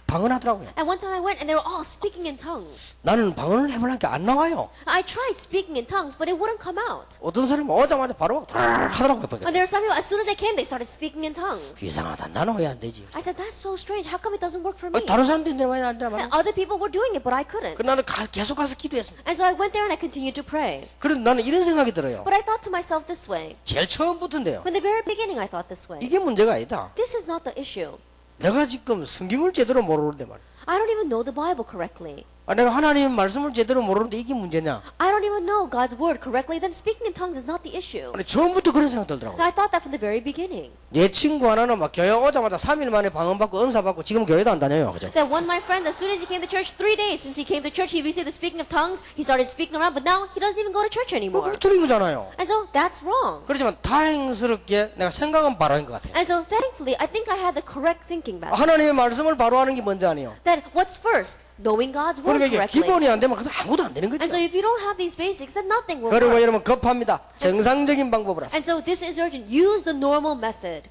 방언하더라고요. And one time I went and they were all speaking in tongues. 나는 방언을 해보니까 안 나와요. I tried speaking in tongues, but it wouldn't come out. 어떤 사람은 오자마자 바로 하더라고요. And there were some people, as soon as they came, they started speaking in tongues. 이상하다. 나는 왜 안 되지? I said, that's so strange. How come it doesn't work for me? 다른 사람들인데 왜 안 되나 And 말이야. other people were doing it, but I couldn't. 그 나는 계속 가서 기도했습니다. And so I went there and I continued to pray. 그런데 나는 이런 생각이 들어요. But I thought to myself this way. 제일 처음부터인데요. From the very beginning, I thought this way. 이게 문제가 아니다. This is not the issue. 내가 지금 성경을 제대로 모르는데 말이야. I don't even know the Bible correctly. 내가 하나님의 말씀을 제대로 모르는데 이게 문제냐? I don't even know God's word correctly. Then speaking in tongues is not the issue. 아니, 처음부터 그런 생각 들더라고. And I thought that from the very beginning. 내 친구 하나는 막 교회 오자마자 3일 만에 방언 받고 은사 받고 지금 교회도 안 다녀요. 그죠? That one of my friends, as soon as he came to church, 3 days since he came to church, he received the speaking of tongues. He started speaking around, but now he doesn't even go to church anymore. 그게 틀린 거잖아요. And so that's wrong. 그렇지만 다행스럽게 내가 생각은 바로 한 것 같아요. And so thankfully, I think I had the correct thinking back. 하나님의 말씀을 바로 하는 게 먼저 아니에요. Then what's first? Knowing God's word 그러니까 이게 correctly. 기본이 안 되면 그건 아무도 안 되는 거죠. And so if you don't have these basics, then nothing will 그리고 work. 여러분 급합니다. 정상적인 방법으로 하세요. And so this is urgent. Use the normal method.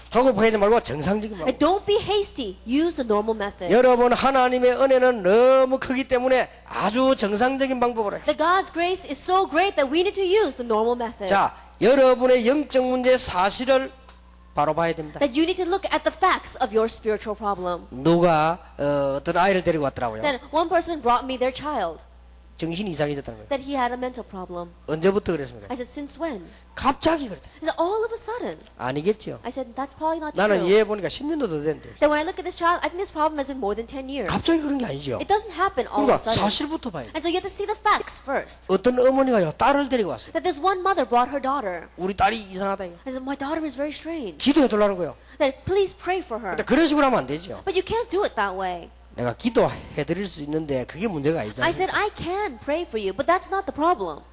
조급하지 말고 정상적인 방법. And don't be hasty. Use the normal method. 여러분 하나님의 은혜는 너무 크기 때문에 아주 정상적인 방법으로 해요. The God's grace is so great that we need to use the normal method. 자, 여러분의 영적 문제 사실을 바로 봐야 됩니다. That you need to look at the facts of your spiritual problem. 누가 어떤 아이를 데리고 왔더라고요. Then one person brought me their child. 정신이 이상해졌다는 거예요. That he had a mental problem. 언제부터 그랬습니까? I said, since when? 갑자기 그랬다. He said, all of a sudden. 아니겠죠. I said, that's probably not 나는 true. 얘 보니까 10년도 더 됐는데. Then when I look at this child, I think this problem has been more than 10 years. 갑자기 그런 게 아니죠. It doesn't happen all of 그러니까 a sudden. 사실부터 봐야 돼. And so you have to see the facts first. 어떤 어머니가요 딸을 데리고 왔어요. That this one mother brought her daughter. 우리 딸이 이상하다. I said, my daughter is very strange. 기도해 달라는 거예요. That please pray for her. 근데 그런 식으로 하면 안 되죠. But you can't do it that way. 내가 기도해 드릴 수 있는데 그게 문제가 I 아니잖아요. said, I can pray for you, but that's not the problem.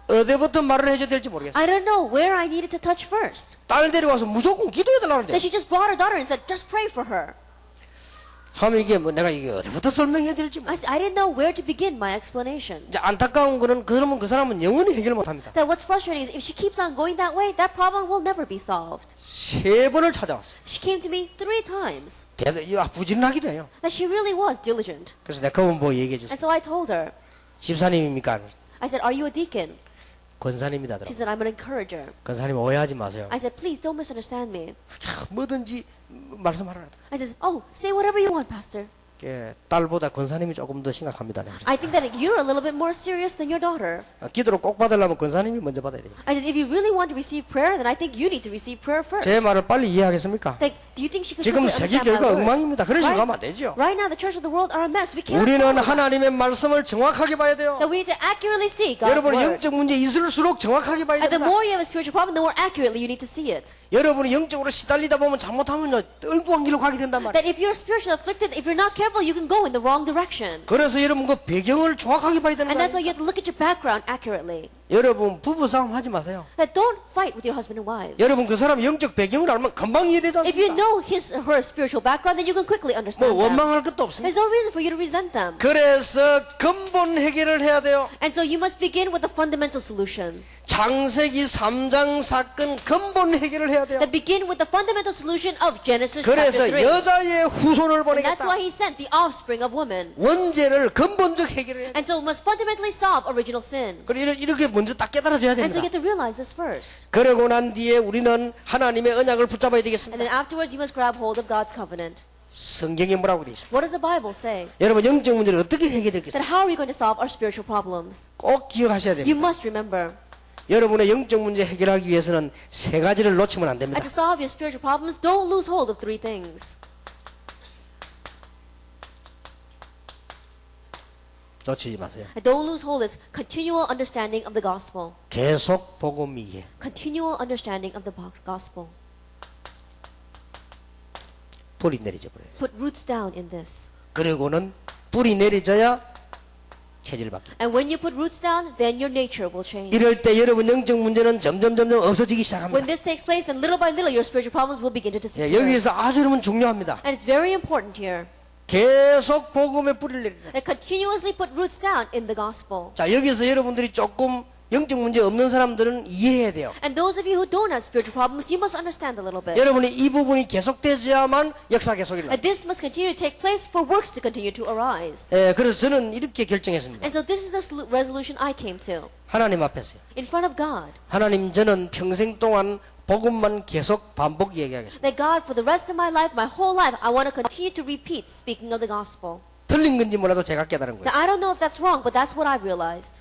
어디부터 말을 해줘야 될지 모르겠어요. I don't know where I needed to touch first. 딸 데려와서 무조건 기도해달라는데. Then she just brought her daughter and said, just pray for her. 참 이게 뭐 내가 이게 어디부터 설명해야 될지 I didn't know where to begin my explanation. 이제 안타까운 거는 그러면 그 사람은 영원히 해결 못합니다. That what's frustrating is if she keeps on going that way, that problem will never be solved. 3번을 찾아왔어요. She came to me 3 times. 부지런하기도 해요. That she really was diligent. 그래서 내가 그분 보고 얘기해 줬어요. And so I told her, 집사님입니까? I said, are you a deacon? 권사님이다. She said, I'm an encourager. 권사님 오해하지 마세요. I said, please don't misunderstand me. 뭐든지 말씀하라. I said, oh, say whatever you want, Pastor. 딸보다 권사님이 조금 더 심각합니다. I think that you're a little bit more serious than your daughter. 기도를 꼭 받으려면 권사님이 먼저 받아야 돼요. I said, if you really want to receive prayer, then I think you need to receive prayer first. 제 말을 빨리 이해하겠습니까? Like, do you think she could 지금 세계 quickly understand my 교회가 words? 엉망입니다. 그런 식으로 가면 안 되죠. Right now, the church of the world are a mess. We can't. 우리는 follow that. 하나님의 말씀을 정확하게 봐야 돼요. That we need to accurately see God's 여러분의 word. 영적 문제 있을수록 정확하게 봐야 And the 됩니다. more you have a spiritual problem, the more accurately you need to see it. 여러분이 영적으로 시달리다 보면 잘못하면요 엉뚱한 길로 가게 된단 말이에요. That if you're spiritually afflicted, if you're not careful, you can go in the wrong direction. 그래서 여러분 그 배경을 정확하게 봐야 되는 And that's why 거예요. you have to look at your background accurately. 여러분 부부 싸움 하지 마세요. That don't fight with your husband and wives. 여러분 그 사람 영적 배경을 알면 금방 이해되지 If you 않습니까? know his or her spiritual background, then you can quickly 뭐 understand them. 원망할 것도 없습니다. There's no reason for you to resent them. 그래서 근본 해결을 해야 돼요. And so you must begin with the fundamental solution. 창세기 3장 사건 근본 해결을 해야 돼요. That begin with the fundamental solution of Genesis 그래서 chapter 3. 여자의 후손을 And that's 보내겠다. why he sent the offspring of woman. 원죄를 근본적 해결을 해야 돼요. And so we must fundamentally solve original sin. 그리고 이렇게 먼저 딱 깨달아져야 And so you 됩니다. get to realize this first. 그러고 난 뒤에 우리는 하나님의 언약을 붙잡아야 And 되겠습니다. then afterwards you must grab hold of God's covenant. 성경에 뭐라고 되어 있습니다. What does the Bible say? 여러분 영적 문제를 어떻게 해결되겠습니까? That how are we going to solve our spiritual problems? 꼭 기억하셔야 You 됩니다. must remember. 여러분의 영적 문제 해결하기 위해서는 3가지를 놓치면 안 됩니다. And to solve your spiritual problems, don't lose hold of 3 things. 놓치지 마세요. And don't lose hold of this continual understanding of the gospel. 계속 복음 이해. Continual understanding of the gospel. 뿌리 내리져 버려요. Put roots down in this. 그리고는 뿌리 내리져야 체질 바뀝니다. And when you put roots down, then your nature will change. 이럴 때 여러분 영적 문제는 점점 없어지기 When 시작합니다. this takes place, then little by little your spiritual problems will begin to disappear. 여기서 아주 여러분 중요합니다. And it's very important here. 계속 복음에 뿌리를 내립니다. That continuously put roots down in the gospel. 자, 여기서 여러분들이 조금 영적 문제 없는 사람들은 이해해야 돼요. And those of you who don't have spiritual problems, you must understand a little bit. 여러분이 이 부분이 계속되어야만 역사 계속이 And 납니다. this must continue to take place for works to continue to arise. 그래서 저는 이렇게 결정했습니다. And so this is the resolution I came to. 하나님 앞에서요. In front of God. 하나님, 저는 평생 동안 복음만 계속 반복 얘기하겠습니다. That God, for the rest of my life, my whole life, I want to continue to repeat speaking of the gospel. 틀린 건지 몰라도 제가 깨달은 Now, 거예요. I don't know if that's wrong, but that's what I've realized.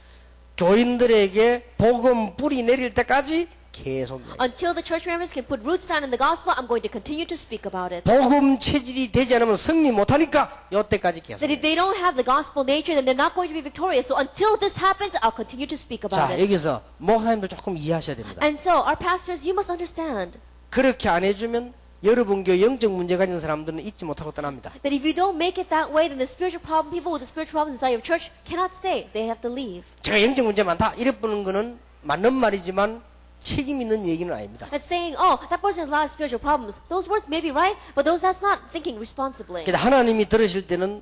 교인들에게 복음 뿌리 내릴 때까지 계속 Until the church members can put roots down in the gospel, I'm going to continue to speak about it. 복음 체질이 되지 않으면 승리 못하니까 이때까지 계속. That if they don't have the gospel nature, then they're not going to be victorious. So until this happens, I'll continue to speak about 자, it. 여기서 목사님도 조금 이해하셔야 됩니다. And so, our pastors, you must understand 그렇게 안 해주면 여러분 교회 영적 문제 가진 사람들은 잊지 못하고 떠납니다. that if you don't make it that way, then the spiritual problem, people with the spiritual problems inside your church cannot stay. They have to leave. 제가 영적 문제 많다 이래 보는 거는 맞는 말이지만 책임 있는 얘기는 아닙니다. That's saying, oh, that person has a lot of spiritual problems. Those words may be right, but that's not thinking responsibly. 근데 하나님이 들으실 때는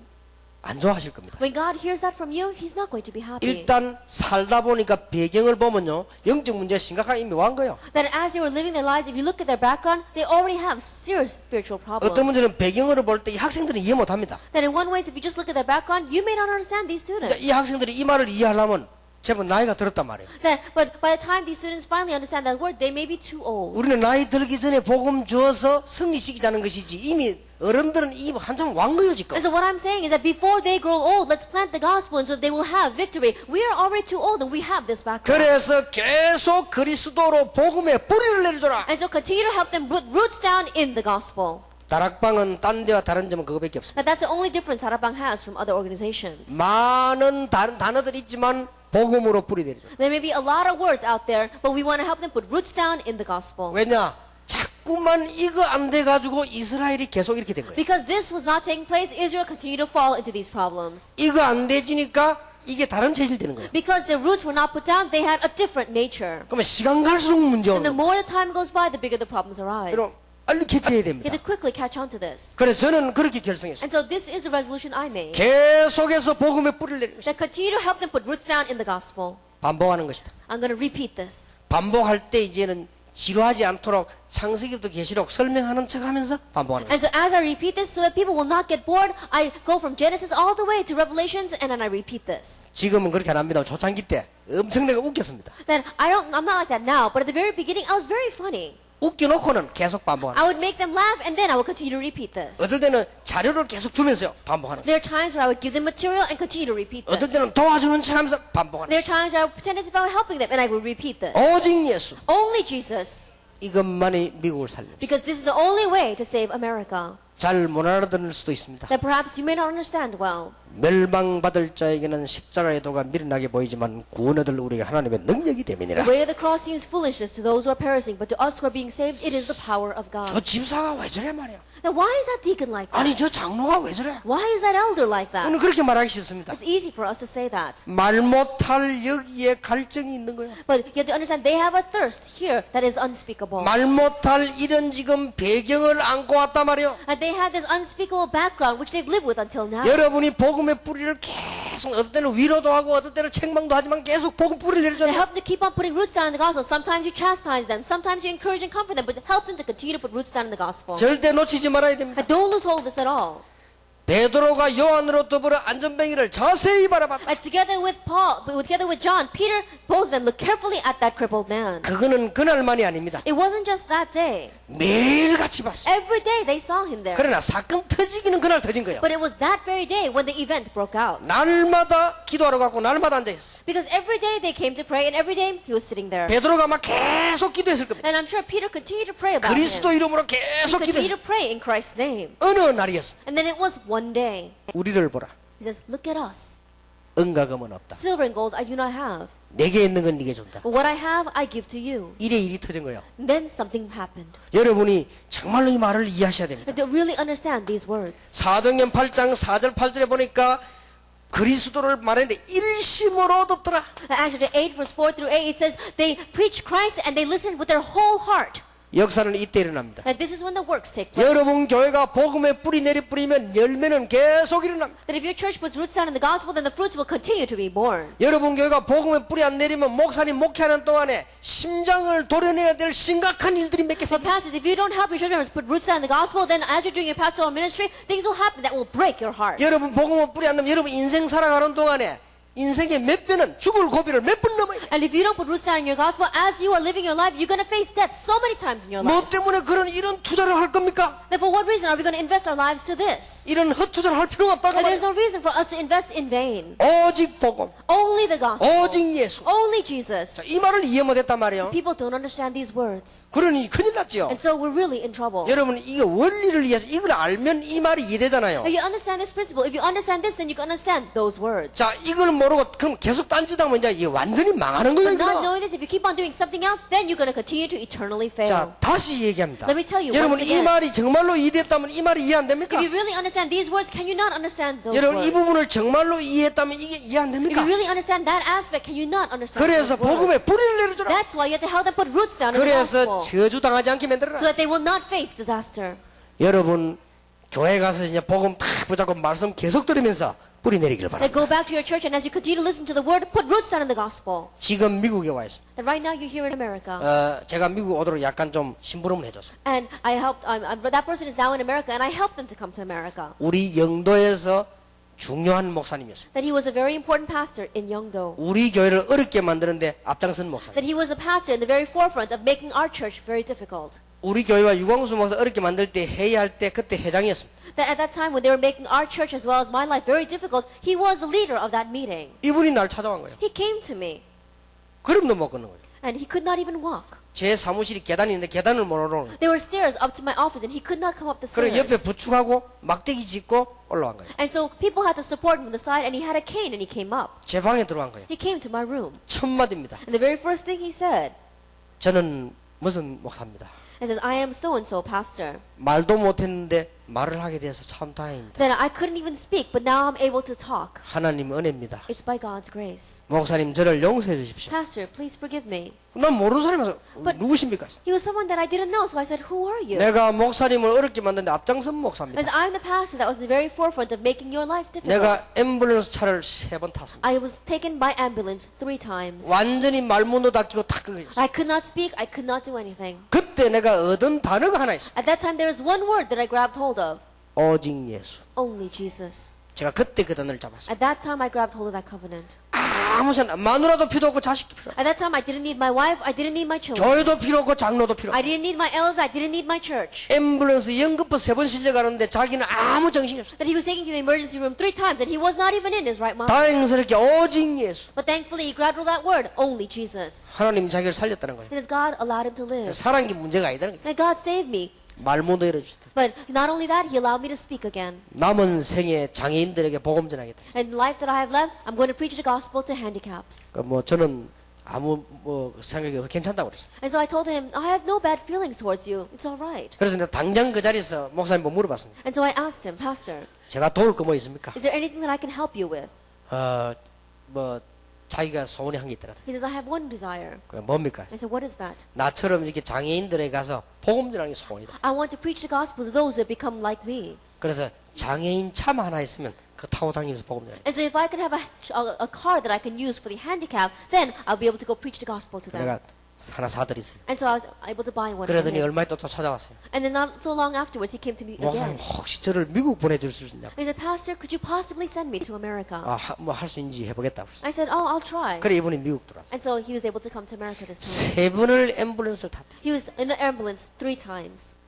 안 좋아하실 겁니다. When God hears that from you, He's not going to be happy. 일단 살다 보니까 배경을 보면요 영적 문제 심각한 이미 완 거예요. That as they were living their lives, if you look at their background, they already have serious spiritual problems. 어떤 문제는 배경으로 볼 때 이 학생들은 이해 못합니다. That in one way, if you just look at their background, you may not understand these students. 이 학생들이 이 말을 이해하려면 제법 나이가 들었단 말이에요. But by the time these students finally understand that word, they may be too old. 우리는 나이 들기 전에 복음 주어서 승리시키자는 것이지 이미 어른들은 이 한참 완 거예요 지금. And so what I'm saying is that before they grow old, let's plant the gospel, and so they will have victory. We are already too old, and we have this background. 그래서 계속 그리스도로 복음에 뿌리를 내려줘라. And so continue to help them put roots down in the gospel. 다락방은 딴 데와 다른 점은 그거밖에 없습니다. That that's the only difference Harabang has from other organizations. 많은 다른 단어들이 있지만 복음으로 뿌리 내려줘. There may be a lot of words out there, but we want to help them put roots down in the gospel. 왜냐? 자꾸만 이거 안 돼가지고 이스라엘이 계속 이렇게 된 거예요. Because this was not taking place, Israel continued to fall into these problems. 이거 안 되지니까 이게 다른 체질 되는 거예요. Because their roots were not put down, they had a different nature. 그러면 시간 갈수록 문제 And the 오는 거예요. more the time goes by, the bigger the problems arise. 여러분 빨리 캐치해야 You 됩니다. have to quickly catch on to this. 그래서 저는 그렇게 결성했어요. And so this is the resolution I made. 계속해서 복음의 뿌리를 내리는 것이다. That continue to help them put roots down in the gospel. 반복하는 것이다. I'm going to repeat this. 반복할 때 이제는 지루하지 않도록 창세기부터 계시록 설명하는 척하면서 반복하는 And 것이다. so as I repeat this, so that people will not get bored, I go from Genesis all the way to Revelations, and then I repeat this. 지금은 그렇게 안 합니다. 초창기 때 엄청나게 웃겼습니다. Then I'm not like that now, but at the very beginning, I was very funny. 웃겨놓고는 계속 반복하는 I would make them laugh, and then I would continue to repeat this. 어떨 때는 자료를 계속 주면서요. 반복하는 There are times where I would give them material and continue to repeat 어떨 this. 때는 도와주는 척하면서 반복하는 There are times where I would pretend as if I were helping them, and I would repeat this. 오직 예수 Only Jesus, 이것만이 미국을 살립니다. because this is the only way to save America. 잘 못 알아들을 수도 있습니다. That perhaps you may not understand well. 멸망받을 자에게는 십자가의 도가 미련하게 보이지만 구원 얻을 우리가 하나님의 능력이 됨이니라. The way of the cross seems foolishness to those who are perishing, but to us who are being saved, it is the power of 저 God. 집사가 왜 저래 말이야? Now, why is that deacon like 아니 that? 저 장로가 왜 저래? Why is that elder like that? 오늘 그렇게 말하기 쉽습니다. It's easy for us to say that. 말 못할 여기에 갈증이 있는 거예요. But you have to understand, they have a thirst here that is unspeakable. 말 못할 이런 지금 배경을 안고 왔단 말이에요. And they have this unspeakable background which they've lived with until now. 여러분이 복음의 뿌리를 계속 어떨 때는 위로도 하고 어떨 때는 책망도 하지만 계속 복음 뿌리를 To 내리잖아요. help them to keep on putting roots down in the gospel. Sometimes you chastise them, sometimes you encourage and comfort them, but help them to continue to put roots down in the gospel. 절대 놓치지 말아야 됩니다. And don't lose hold of this at all. 베드로가 요한으로 더불어 안전뱅이를 자세히 바라봤다. And together with John, Peter, both of them looked carefully at that crippled man. 그거는 그날만이 아닙니다. It wasn't just that day. 매일같이 봤어요. Every day they saw him there. 그러나 사건 터지기는 그날 터진 거예요. But it was that very day when the event broke out. 날마다 기도하러 갔고 날마다 앉아있어. Because every day they came to pray, and every day he was sitting there. 베드로가 막 계속 기도했을 겁니다. And I'm sure Peter continued to pray about him. 그리스도 이름으로 He 계속 continued 기도했어. to pray in Christ's name. 어느 날이었습니다. And then it was one day. 우리를 보라. He says, look at us. 은과 금은 없다. Silver and gold I do not have. 내게 있는 건 네게 준다. But what I have, I give to you. 이래 일이 터진 거예요. And then something happened. 여러분이 정말로 이 말을 이해하셔야 됩니다. And to really understand these words. 사도행전 8장 4절 8절에 보니까 그리스도를 말했는데 일심으로 듣더라. Acts chapter 8, verse 4 through 8, it says, they preached Christ and they listened with their whole heart. 역사는 이때 일어납니다. And this is when the works take place. 여러분 교회가 복음의 뿌리 내리 뿌리면 열매는 계속 일어납니다. That if your church puts roots down in the gospel, then the fruits will continue to be born. 여러분 교회가 복음의 뿌리 안 내리면 목사님 목회하는 동안에 심장을 도려내야 될 심각한 일들이 몇 개 But 생깁니다. pastors, if you don't help your church members put roots down in the gospel, then as you're doing your pastoral ministry, things will happen that will break your heart. 여러분 복음의 뿌리 안 내면 여러분 인생 살아가는 동안에 인생의 몇 배는 죽을 고비를 몇 번 넘어야 돼요. And if you don't put roots down in your gospel, as you are living your life, you're going to face death so many times in your life. 뭐 때문에 이런 투자를 할 겁니까? Then for what reason are we going to invest our lives to this? 이런 헛투자를 할 필요가 없다고 And there's 말이에요. no reason for us to invest in vain. 오직 복음, Only the gospel. 오직 예수. Only Jesus. 이 말을 이해 못했단 말이에요. People don't understand these words. 그러니 큰일 났죠. And so we're really in trouble. 여러분 이게 원리를 이해해서 이걸 알면 이 말이 이해되잖아요. If you understand this principle, if you understand this, then you can understand those words. 자 이걸 모르고 그럼 계속 딴짓하면 이제 이게 완전히 망하는 거예요. But not 이거. knowing this, if you keep on doing something else, then you're going to continue to eternally fail. 자 다시 얘기합니다. Let me tell you 여러분 once 이 again. 말이 정말로 이해됐다면 이 말이 이해 안 됩니까? If you really understand these words, can you not understand those 여러분 이 words? 부분을 정말로 이해했다면 이게 이해 안 If 됩니까? you really understand that aspect, can you not understand 그래서 those words? 복음에 뿌리를 내려주라. That's why you have to help them put roots down in the 그래서 gospel, 저주당하지 않게 만들어라. so that they will not face disaster. 여러분 교회 가서 이제 복음 탁 붙잡고 말씀 계속 들으면서 뿌리 내리기를 Then 바랍니다. go back to your church, and as you continue to listen to the word, put roots down in the gospel. 지금 미국에 와 있습니다. And right now you're here in America. 제가 미국 오도록 약간 좀 심부름을 해줬어요. And I helped, that person is now in America, and I helped them to come to America. 우리 영도에서 중요한 목사님이었습니다. That he was a very important pastor in Yeongdo. 우리 교회를 어렵게 만드는데 앞장선 목사님. That he was a pastor in the very forefront of making our church very difficult. 우리 교회와 유광수 목사 어렵게 만들 때 회의할 때 그때 회장이었습니다. That at that time when they were making our church as well as my life very difficult, he was the leader of that meeting. 이분이 날 찾아온 거예요. He came to me, 걸음도 못 걷는 거예요. and he could not even walk. 제 사무실이 계단이 있는데 계단을 못 오르는 거예요. There were stairs up to my office, and he could not come up the 그리고 옆에 stairs. 부축하고 막대기 짚고 올라간 거예요. And so people had to support him from the side, and he had a cane, and he came up. 제 방에 들어간 거예요. He came to my room, 첫 마디입니다. and the very first thing he said, 저는 무슨 목사입니다. he says, I am so-and-so pastor. 말도 못했는데 말을 하게 돼서 참 다행입니다. Then I couldn't even speak, but now I'm able to talk. 하나님 은혜입니다. It's by God's grace. 목사님 저를 용서해 주십시오. Pastor, please forgive me. 난 모르는 사람이라서 But- 누구십니까? He was someone that I didn't know, so I said, who are you? 내가 목사님을 어렵게 만드는데 앞장선 목사입니다. Because I'm the pastor that was in the very forefront of making your life difficult. 내가 앰뷸런스 차를 3번 탔습니다. I was taken by ambulance 3 times. 완전히 말문도 닫히고 다 끊어졌어요. I could not speak, I could not do anything. 그때 내가 얻은 단어가 하나 있어요. At that time, there was one word that I grabbed hold of. 오직 예수. Only Jesus. 제가 그때 그 단어를 잡았어요. At that time, I grabbed hold of that covenant. 아무 생각 마누라도 필요 없고 자식도 필요 없고 At that time, I didn't need my wife, I didn't need my children. 교회도 필요 없고 장로도 필요 I 없고 didn't need my elders, I didn't need my church. 앰뷸런스 연급부 3번 실려가는데 자기는 아무 정신이 없어요. That he was taken to the emergency room 3 times and he was not even in his right mind. 다행스럽게 오직 예수. But thankfully, he grabbed hold of that word, only Jesus. 하나님 자기를 살렸다는 거예요. Because God allowed him to live. 살아난 게 문제가 아니다는 거예요. And God saved me. 말문도 열어주시다. But not only that, he allowed me to speak again. 남은 생에 장애인들에게 복음 전하겠다. And the life that I have left, I'm going to preach the gospel to handicaps. 그러니까 뭐 저는 아무 뭐 생각이 없어 괜찮다고 그랬어요. And so I told him, I have no bad feelings towards you. It's all right. 그래서 내가 당장 그 자리에서 목사님 뭐 물어봤습니다. And so I asked him, Pastor, 제가 도울 거 뭐 있습니까? is there anything that I can help you with? 뭐 자기가 소원이 한 게 있더라. He says, I have one desire. 그게 뭡니까? I said, what is that? 나처럼 이렇게 장애인들에 가서 복음 전하는 게 소원이다. I want to preach the gospel to those who have become like me. 그래서 장애인 참 하나 있으면 그 타고 다니면서 복음 전하는. And so if I could have a car that I can use for the handicap, then I'll be able to go preach the gospel to them. 내가 하나 사드렸어요. And so I was able to buy one for 그러더니 him. 얼마 있다 또 찾아왔어요. And then not so long afterwards, he came to me 목사님 again. 혹시 저를 미국 보내줄 수 있냐? He said, Pastor, could you possibly send me to America? 뭐 할 수 있는지 해보겠다. 그랬어요. I said, oh, I'll try. 그래 이분이 미국 들어왔어요. And so he was able to come to America this time. 3번을 앰뷸런스를 탔다. He was in the ambulance 3 times.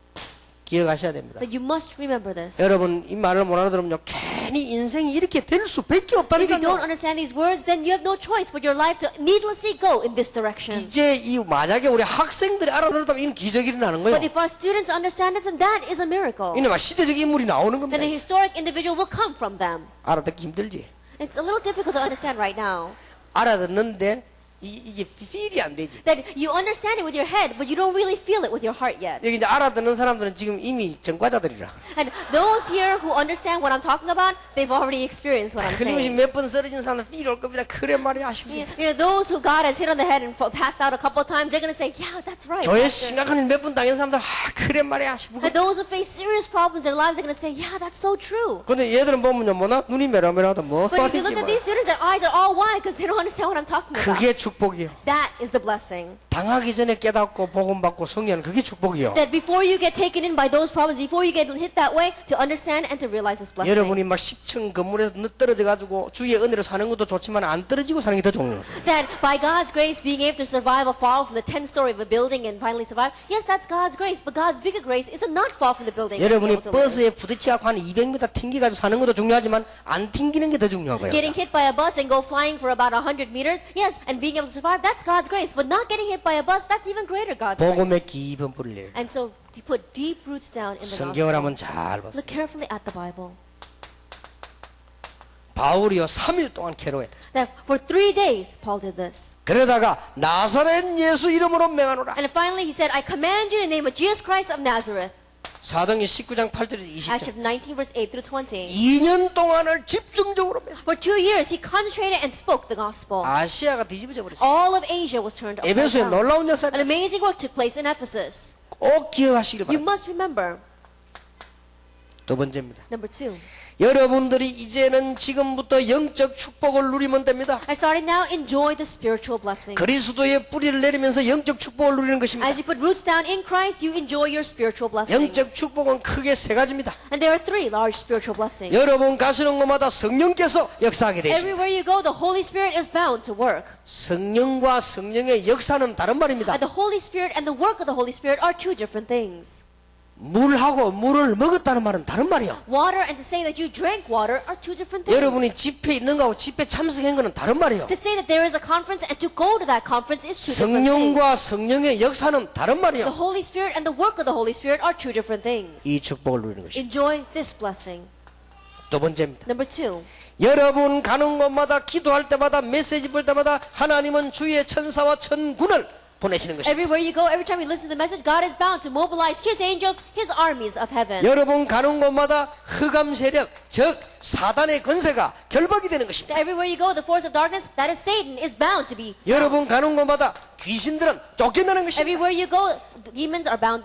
기억하셔야 됩니다. But you must remember this. 여러분 이 말을 못 알아들으면요 괜히 인생이 이렇게 될 수밖에 If you 없다니까요. don't understand these words, then you have no choice but your life to needlessly go in this direction. 이제 이 만약에 우리 학생들이 알아들었다면 이는 기적이 일어나는 But 거예요. if our students understand this, then that is a miracle. 이는 막 시대적 인물이 나오는 겁니다. Then a historic individual will come from them. 알아듣기 힘들지. It's a little difficult to understand right now. 알아듣는데 이게 필이 안 되지. That you understand it with your head, but you don't really feel it with your heart yet. 여기 이제 알아듣는 사람들은 지금 이미 전과자들이라. And those here who understand what I'm talking about, they've already experienced what I'm 그리고 saying. 몇 번 쓰러진 사람은 필이 올 겁니다. 그래 말이야 아쉽습니다. Those who God has hit on the head and passed out a couple of times, they're going to say, yeah, that's right. 교회 Pastor." 심각한 일 몇 번 당한 사람들 그래 말이야 아쉽고. And those who face serious problems in their lives, they're going to say, yeah, that's so true. 근데 얘들은 보면요 뭐나 눈이 메라메라하다 뭐 But if you 말인지 look at 뭐. these students, their eyes are all wide because they don't understand what I'm talking about. 그게 축복이요. That is the blessing. 당하기 전에 깨닫고 복음 받고 승리하는 그게 축복이요. That before you get taken in by those problems, before you get hit that way, to understand and to realize this blessing. 여러분이 막 10층 건물에서 떨어져 가지고 주의 은혜로 사는 것도 좋지만 안 떨어지고 사는 게 더 좋은 거죠. That by God's grace, being able to survive a fall from the 10th story of a building and finally survive, yes, that's God's grace. But God's bigger grace is to not fall from the building. And be 여러분이 able to live. 버스에 부딪혀갖고 한 200m 튕겨가지고 사는 것도 중요하지만 안 튕기는 게 더 중요한 거예요. Getting hit by a bus and go flying for about 100 meters, yes, and being able to survive, that's God's grace. But not getting hit by a bus, that's even greater God's 복음의 grace. 깊은 뿌리를 내요. And so to put deep roots down in the 성경을 gospel. 한번 잘 보세요. Look carefully at the Bible. 바울이요 3일 동안 괴로워했다. That for 3 days, Paul did this. 그러다가 나사렛 예수 이름으로 명하노라. And finally he said, I command you in the name of Jesus Christ of Nazareth. 사도행전 19장 8절에서 Acts 20절. 19 verse 8 through 20. 2년 동안을 집중적으로 맺어. For 2 years he concentrated and spoke the gospel. 아시아가 뒤집어져 버렸어. All of Asia was turned upside 에베소에 down. 놀라운 역사를 An amazing work took place in Ephesus. 꼭 기억하시길 You 바랍니다. must remember. 두 번째입니다. Number 2. 여러분들이 이제는 지금부터 영적 축복을 누리면 됩니다. I started now enjoy the spiritual blessing. 그리스도의 뿌리를 내리면서 영적 축복을 누리는 것입니다. As you put roots down in Christ, you enjoy your spiritual blessings. 영적 축복은 크게 세 가지입니다. And there are 3 large spiritual blessings. 여러분 가시는 곳마다 성령께서 역사하게 되어 있습니다. Everywhere you go, the Holy Spirit is bound to work. 성령과 성령의 역사는 다른 말입니다. And the Holy Spirit and the work of the Holy Spirit are 2 different things. 물하고 물을 먹었다는 말은 다른 말이에요. Water and to say that you drank water are 2 different things. 여러분이 집회에 있는 거하고 집회 참석한 거는 다른 말이에요. To say that there is a conference and to go to that conference is 2 different things. 성령과 성령의 역사는 다른 The 말이에요. Holy Spirit and the work of the Holy Spirit are 2 different things. 이 축복을 누리는 것입니다. Enjoy this blessing. 두 번째입니다. Number 2. 여러분 가는 곳마다 기도할 때마다 메시지 볼 때마다 하나님은 주의 천사와 천군을 보내시는 것입니다. Everywhere you go, every time you listen to the message, God is bound to mobilize His angels, His armies of heaven. 여러분 가는 곳마다 흑암 세력, 즉 사단의 권세가 결박이 되는 것입니다. Everywhere you go, the force of darkness, that is Satan, is bound to be. 여러분 가는 곳마다 귀신들은 쫓겨나는 것입니다. Everywhere you go, demons are bound.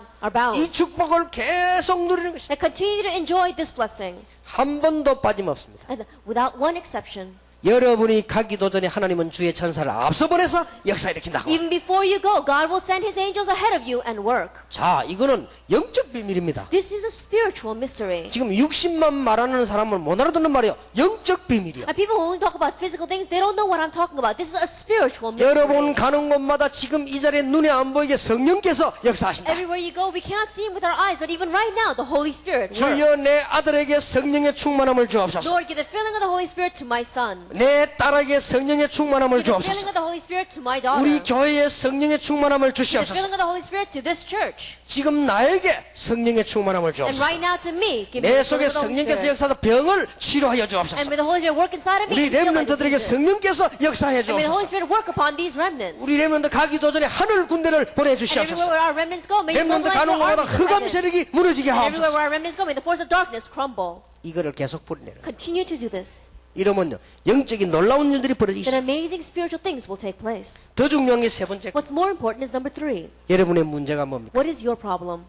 이 축복을 계속 누리는 것입니다. And continue to enjoy this blessing, 한 번도 빠짐없습니다. and without one exception. 여러분이 가기도 전에 하나님은 주의 천사를 앞서 보내서 역사 일으킨다고. Even before you go, God will send His angels ahead of you and work. 자, 이거는 영적 비밀입니다. This is a spiritual mystery. 지금 60만 말하는 사람을 못 알아듣는 말이요. 영적 비밀이요. And people who only talk about physical things, they don't know what I'm talking about. This is a spiritual mystery. 여러분 가는 곳마다 지금 이 자리에 눈에 안 보이게 성령께서 역사하신다. Everywhere you go, we cannot see Him with our eyes, but even right now, the Holy Spirit 주여 works. 내 아들에게 성령의 충만함을 주옵소서. Lord, give the filling of the Holy Spirit to my son. 내 딸에게 성령의 충만함을 Give the filling 주옵소서. of the Holy Spirit to my daughter. 우리 교회에 성령의 충만함을 Give the 주시옵소서. filling of the Holy Spirit to this church. 지금 나에게 성령의 충만함을 And right 주옵소서. now to me, give me 내 the filling 속에 of the Holy 성령께서 Spirit. 역사하다 병을 치료하여 And 주옵소서. may the Holy Spirit work inside of me. 우리 and heal my 렘넌트들에게 diseases. 성령께서 역사해 And may the Holy 주옵소서. Spirit work upon these remnants. 우리 렘넌트 가기도 전에 하늘 군대를 And everywhere 보내주시옵소서. where our remnants go, may you 렘넌트 mobilize 가는 your 곳마다 armies of 흑암 heaven. 세력이 무너지게 And everywhere 하옵소서. where our remnants go, may the force of darkness crumble. 이거를 계속 뿌리내는 거예요. Continue to do this. 이러면요 영적인 놀라운 일들이 벌어지기 Then 시작. amazing spiritual things will take place. 더 중요한 게 세 번째. What's more important is number 3. 여러분의 문제가 뭡니까? What is your problem?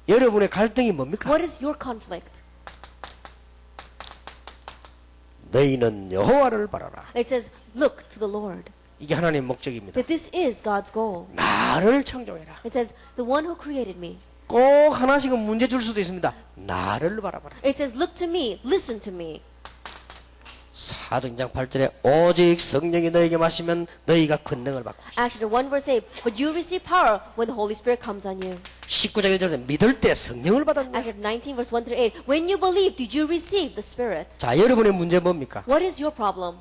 여러분의 갈등이 뭡니까? What is your conflict? 너희는 여호와를 바라라. It says, look to the Lord. 이게 하나님의 목적입니다. That this is God's goal. 나를 창조해라. It says, the one who created me. 꼭 하나씩은 문제 줄 수도 있습니다. 나를 바라봐라. It says, look to me, listen to me. 사도행전 8절에 오직 성령이 너에게 마시면 너희가 권능을 받고. Acts 1 verse 8, but you receive power when the Holy Spirit comes on you. 19장 1절에 믿을 때 성령을 받았냐. Acts 19 verse 1 through 8, when you believe, did you receive the Spirit? 자, 여러분의 문제 뭡니까? What is your problem?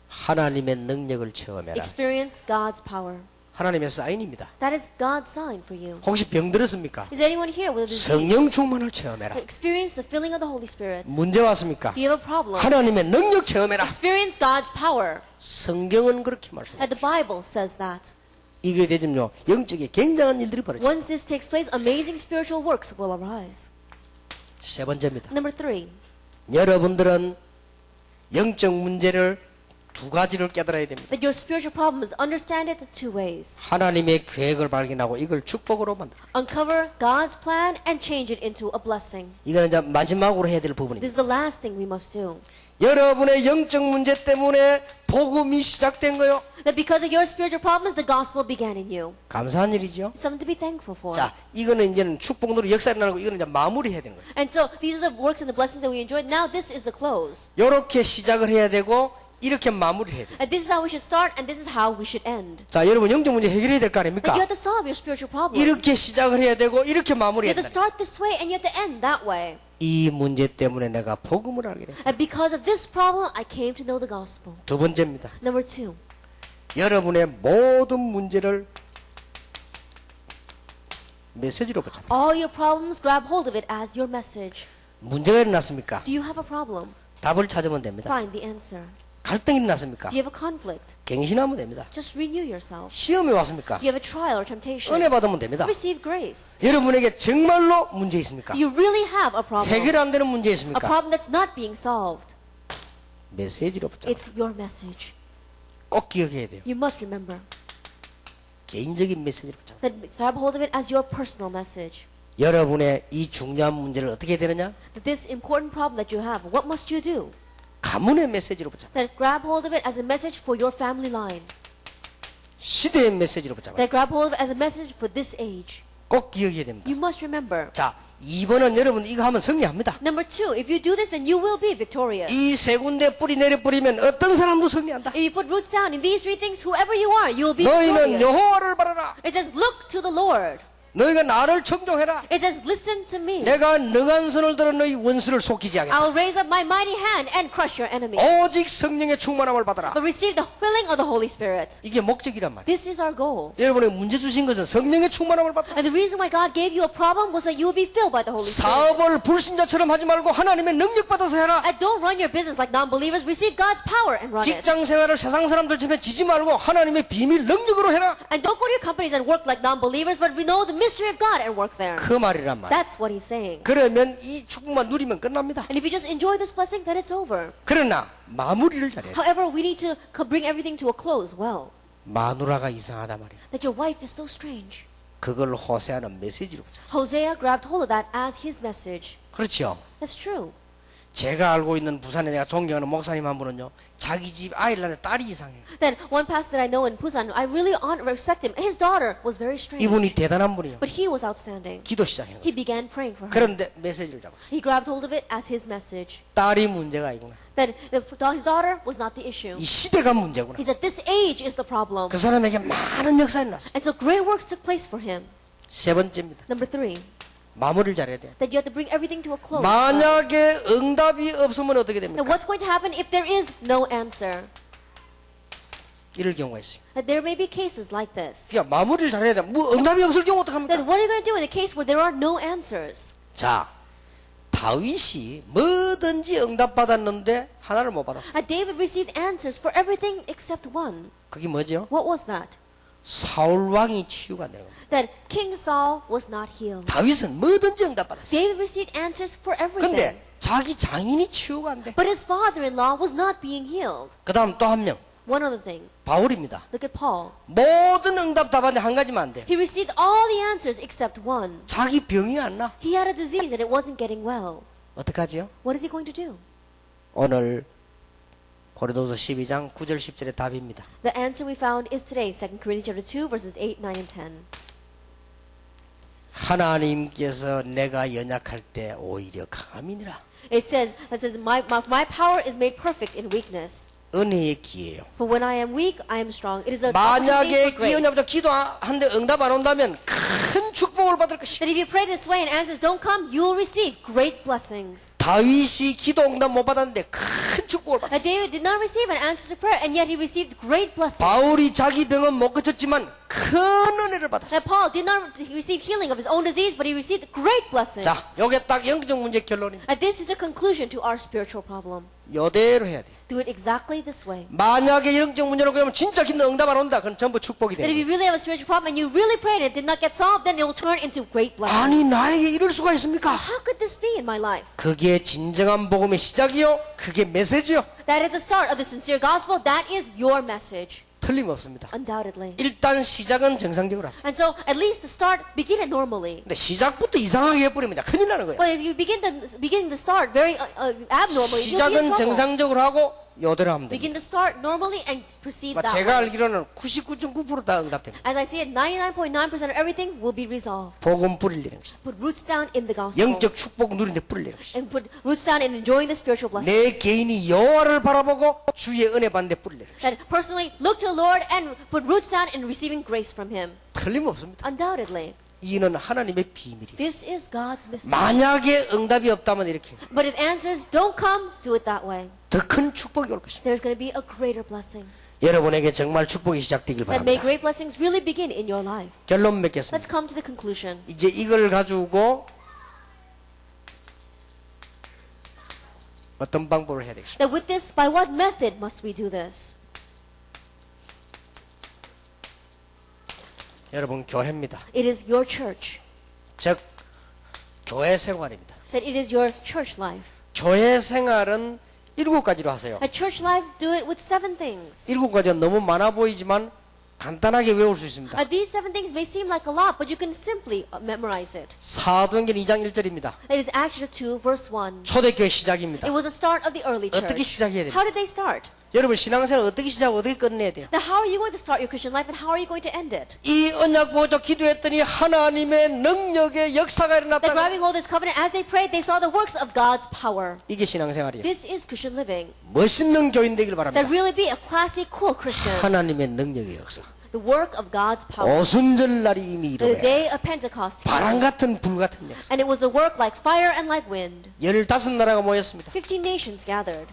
하나님의 능력을 체험해라. Experience God's power. 하나님의 사인입니다. That is God's sign for you. 혹시 병 들었습니까? Is anyone here with a disease? 성령 충만을 체험해라. Experience the filling of the Holy Spirit. 문제 왔습니까? Do you have a problem? 하나님의 능력 체험해라. Experience God's power. 성경은 그렇게 말씀합니다. And the Bible says that. 이게 되면요 영적인 굉장한 일들이 벌어져요. Once this takes place, amazing spiritual works will arise. 세 번째입니다. Number 3. 여러분들은 영적 문제를 두 가지를 깨달아야 됩니다. That your spiritual problems, understand it two ways. 하나님의 계획을 발견하고 이걸 축복으로 만들어. Uncover God's plan and change it into a blessing. 이거는 이제 마지막으로 해야 될 This 부분입니다. is the last thing we must do. 여러분의 영적 문제 때문에 복음이 시작된 거요. That because of your spiritual problems, the gospel began in you. 감사한 일이죠. It's something to be thankful for. 자, 이거는 이제는 축복으로 역사를 나누고 이거는 이제 마무리해야 되는 거예요. And so these are the works and the blessings that we enjoyed. Now this is the close. 이렇게 시작을 해야 되고 이렇게 마무리를 해야 돼요. And this is how we should start, and this is how we should end. 자, 여러분 영적 문제 해결해야 될 거 Like 아닙니까? you have to solve your spiritual problems. 이렇게 시작을 해야 되고 이렇게 You 마무리해야 have to 된다. start this way, and you have to end that way. 이 문제 때문에 내가 복음을 알게 돼. And because of this problem, I came to know the gospel. 두 번째입니다. Number 2. 여러분의 모든 문제를 메시지로 보자. All your problems, grab hold of it as your message. 문제가 일어났습니까? Do you have a problem? 답을 찾으면 됩니다. Find the answer. 갈등이 일어났습니까? Do you have a conflict? 갱신하면 됩니다. Just renew yourself. 시험이 왔습니까? Do you have a trial or temptation? 은혜 받으면 됩니다. Receive grace. 여러분에게 정말로 문제 있습니까? Do you really have a problem? 해결 안 되는 문제 A 있습니까? problem that's not being solved. 메시지로 붙잡아. It's your message. 꼭 기억해야 돼요. You must remember 개인적인 메시지로 붙잡아. that grab hold of it as your personal message. 여러분의 이 중요한 문제를 어떻게 해야 되느냐? That this important problem that you have, what must you do? 가문의 메시지로 붙잡아. That grab hold of it as a message for your family line. 시대의 메시지로 붙잡아. That grab hold of it as a message for this age. 꼭 기억해야 됩니다. You must remember. 자, 2번은 여러분 이거 하면 승리합니다. Number 2, if you do this, then you will be victorious. 이 세 군데 뿌리 내려 뿌리면 어떤 사람도 승리한다. If you put roots down in these 3 things, whoever you are, you will be 너희는 victorious. 여호와를 바라라. It says, look to the Lord. 너희가 나를 청종해라. It says, listen to me. 내가 능한 손을 들어 너희 원수를 속이지 I 하겠다. will raise up my mighty hand and crush your enemy. 오직 성령의 충만함을 받아라. But receive the filling of the Holy Spirit. 이게 목적이란 말이에요. This is our goal. 여러분에게 문제 주신 것은 성령의 충만함을 받아라. And the reason why God gave you a problem was that you will be filled by the Holy Spirit. 사업을 불신자처럼 하지 말고 하나님의 능력 받아서 해라. And don't run your business like non-believers. Receive God's power and run it. 직장 생활을 세상 사람들처럼 지지 말고 하나님의 비밀 능력으로 해라. And don't go to your companies and work like non-believers, but we know the mystery of God and work there. 그 말이란 말이에요. That's what he's saying. 그러면 이 축복만 누리면 끝납니다. And if you just enjoy this blessing, then it's over. 그러나 마무리를 잘해야 돼. However, we need to bring everything to a close well. 마누라가 이상하다 말이야. That your wife is so strange. 그걸 호세아는 메시지로 보자. Hosea grabbed hold of that as his message. 그렇죠. That's true. 제가 알고 있는 부산에 내가 존경하는 목사님 한 분은요, 자기 집 아이를 낳는데 딸이 이상해요. Then one pastor that I know in Busan, I really respect him. His daughter was very strange. 이분이 대단한 분이에요. But he was outstanding. 기도 시작한 He 거예요. began praying for her. 그런데 메시지를 잡았어요. He grabbed hold of it as his message. 딸이 문제가 아니구나. Then his daughter was not the issue. 이 시대가 문제구나. He said, this age is the problem. 그 사람에게 많은 역사가 일어났어요. And so great works took place for him. 세 번째입니다. Number 3, 마무리를 잘해야 돼. that you have to bring everything to a close. 만약에 응답이 없으면 어떻게 And 됩니까? what's going to happen if there is no answer? 이럴 경우가 있어요. That there may be cases like this. 그러니까 마무리를 잘해야 돼. 뭐 응답이 없을 경우 어떡합니까? Then what are you going to do in the case where there are no answers? 자, 다윗이 뭐든지 응답받았는데 하나를 못 받았어요. And David received answers for everything except one. 그게 뭐죠? What was that? 사울 왕이 치유가 안 되는 겁니다. That King Saul was not healed. 다윗은 뭐든지 응답받았어요. David received answers for everything. 근데 자기 장인이 치유가 안 돼. But his father-in-law was not being healed. 그 다음 또 한 명, One other thing. 바울입니다. Look at Paul. 모든 응답 다 받는데 한 가지만 안 돼. He received all the answers except one. 자기 병이 안 나. He had a disease and it wasn't getting well. 어떡하지요? What is he going to do? 오늘 고린도서 12장 9절 10절의 답입니다. The answer we found is today, 2 Corinthians chapter 2, verses 8, 9, and 10. 하나님께서 내가 연약할 때 오히려 강함이니라. It says, my power is made perfect in weakness. 은혜의 기회예요. For when I am weak, I am strong. It is the opportunity 만약에 for grace. 기원자부터 기도하는데 응답 안 온다면 큰 축복을 받을 것이다. That if you pray this way and answers don't come, you will receive great blessings. 다윗이 기도 응답 못 받았는데 큰 축복을 That 받았어요. David did not receive an answer to prayer, and yet he received great blessings. 바울이 자기 병은 못 고쳤지만 큰 은혜를 받았어요. That Paul did not receive healing of his own disease, but he received great blessings. 자, 요게 딱 영적 문제 결론입니다. And this is the conclusion to our spiritual problem. 요대로 해야 돼. Do it exactly this way. 만약에 영적 문제로 그러면 진짜 기도 응답 안 온다. 그건 전부 축복이 That if 됩니다. you really have a spiritual problem and you really prayed and it did not get solved, then it will turn into great 아니 blessings. 나에게 이럴 수가 있습니까? How could this be in my life? 그게 진정한 복음의 시작이요. 그게 메시지요. That is the start of the sincere gospel. That is your message, 틀림없습니다. undoubtedly. 일단 시작은 정상적으로 하세요. And so, at least the start, begin it normally. 근데 시작부터 이상하게 해버리면 이제 큰일 나는 거예요. But if you begin the start very abnormally, you'll be in 시작은 trouble. 정상적으로 하고 요대로 하면 Begin 됩니다. the start normally and proceed that 제가 way. 알기로는 99.9%다 응답됩니다. As I see it, 99.9% of everything will be resolved. 복음 뿌리려는 것이다. Put roots down in the gospel. 영적 축복 누리는데 뿌리려는 것이다. And put roots down in enjoying the spiritual blessings. 내 개인이 여호와를 바라보고 주의 은혜 받는데 뿌리려는 것이다. That personally look to the Lord and put roots down in receiving grace from Him. 틀림없습니다. Undoubtedly. 이는 하나님의 비밀이에요. This is God's mystery. 만약에 응답이 없다면 이렇게 But if answers don't come, do it that way. 더 큰 축복이 올 것입니다. There's going to be a greater blessing. 여러분에게 정말 축복이 시작되길 That may 바랍니다. great blessings really begin in your life. 결론 Let's 맺겠습니다. come to the conclusion. 이제 이걸 가지고 어떤 방법을 해야 되겠습니까? That with this, by what method must we do this? 여러분 교회입니다. It is your church. 즉 교회 생활입니다. That it is your church life. 교회 생활은 7가지로 하세요. At church life, do it with 7 things. 7가지가 너무 많아 보이지만 간단하게 외울 수 있습니다. These 7 things may seem like a lot, but you can simply memorize it. 사도행전 2장 1절입니다. That is Acts chapter 2, verse 1. 초대교회 시작입니다. It was the start of the early church. 어떻게 시작해야 됩니까? How did they start? 여러분 신앙생활 어떻게 시작하고 어떻게 끝내야 돼요? Now, how are you going to start your Christian life and how are you going to end it? 이 언약 보고 기도했더니 하나님의 능력의 역사가 That 일어났다. grabbing hold of this covenant, as they prayed, they saw the works of God's power. 이게 신앙생활이에요. This is Christian living. 멋있는 교인 되길 That 바랍니다. really be a classy, cool Christian. 하나님의 능력의 역사. the work of God's power. 오순절 날이 이미 The 이루어요. day of Pentecost 바람 came. 같은 불 같은 역사. And it was the work like fire and like wind. 15나라가 모였습니다. 15 nations gathered.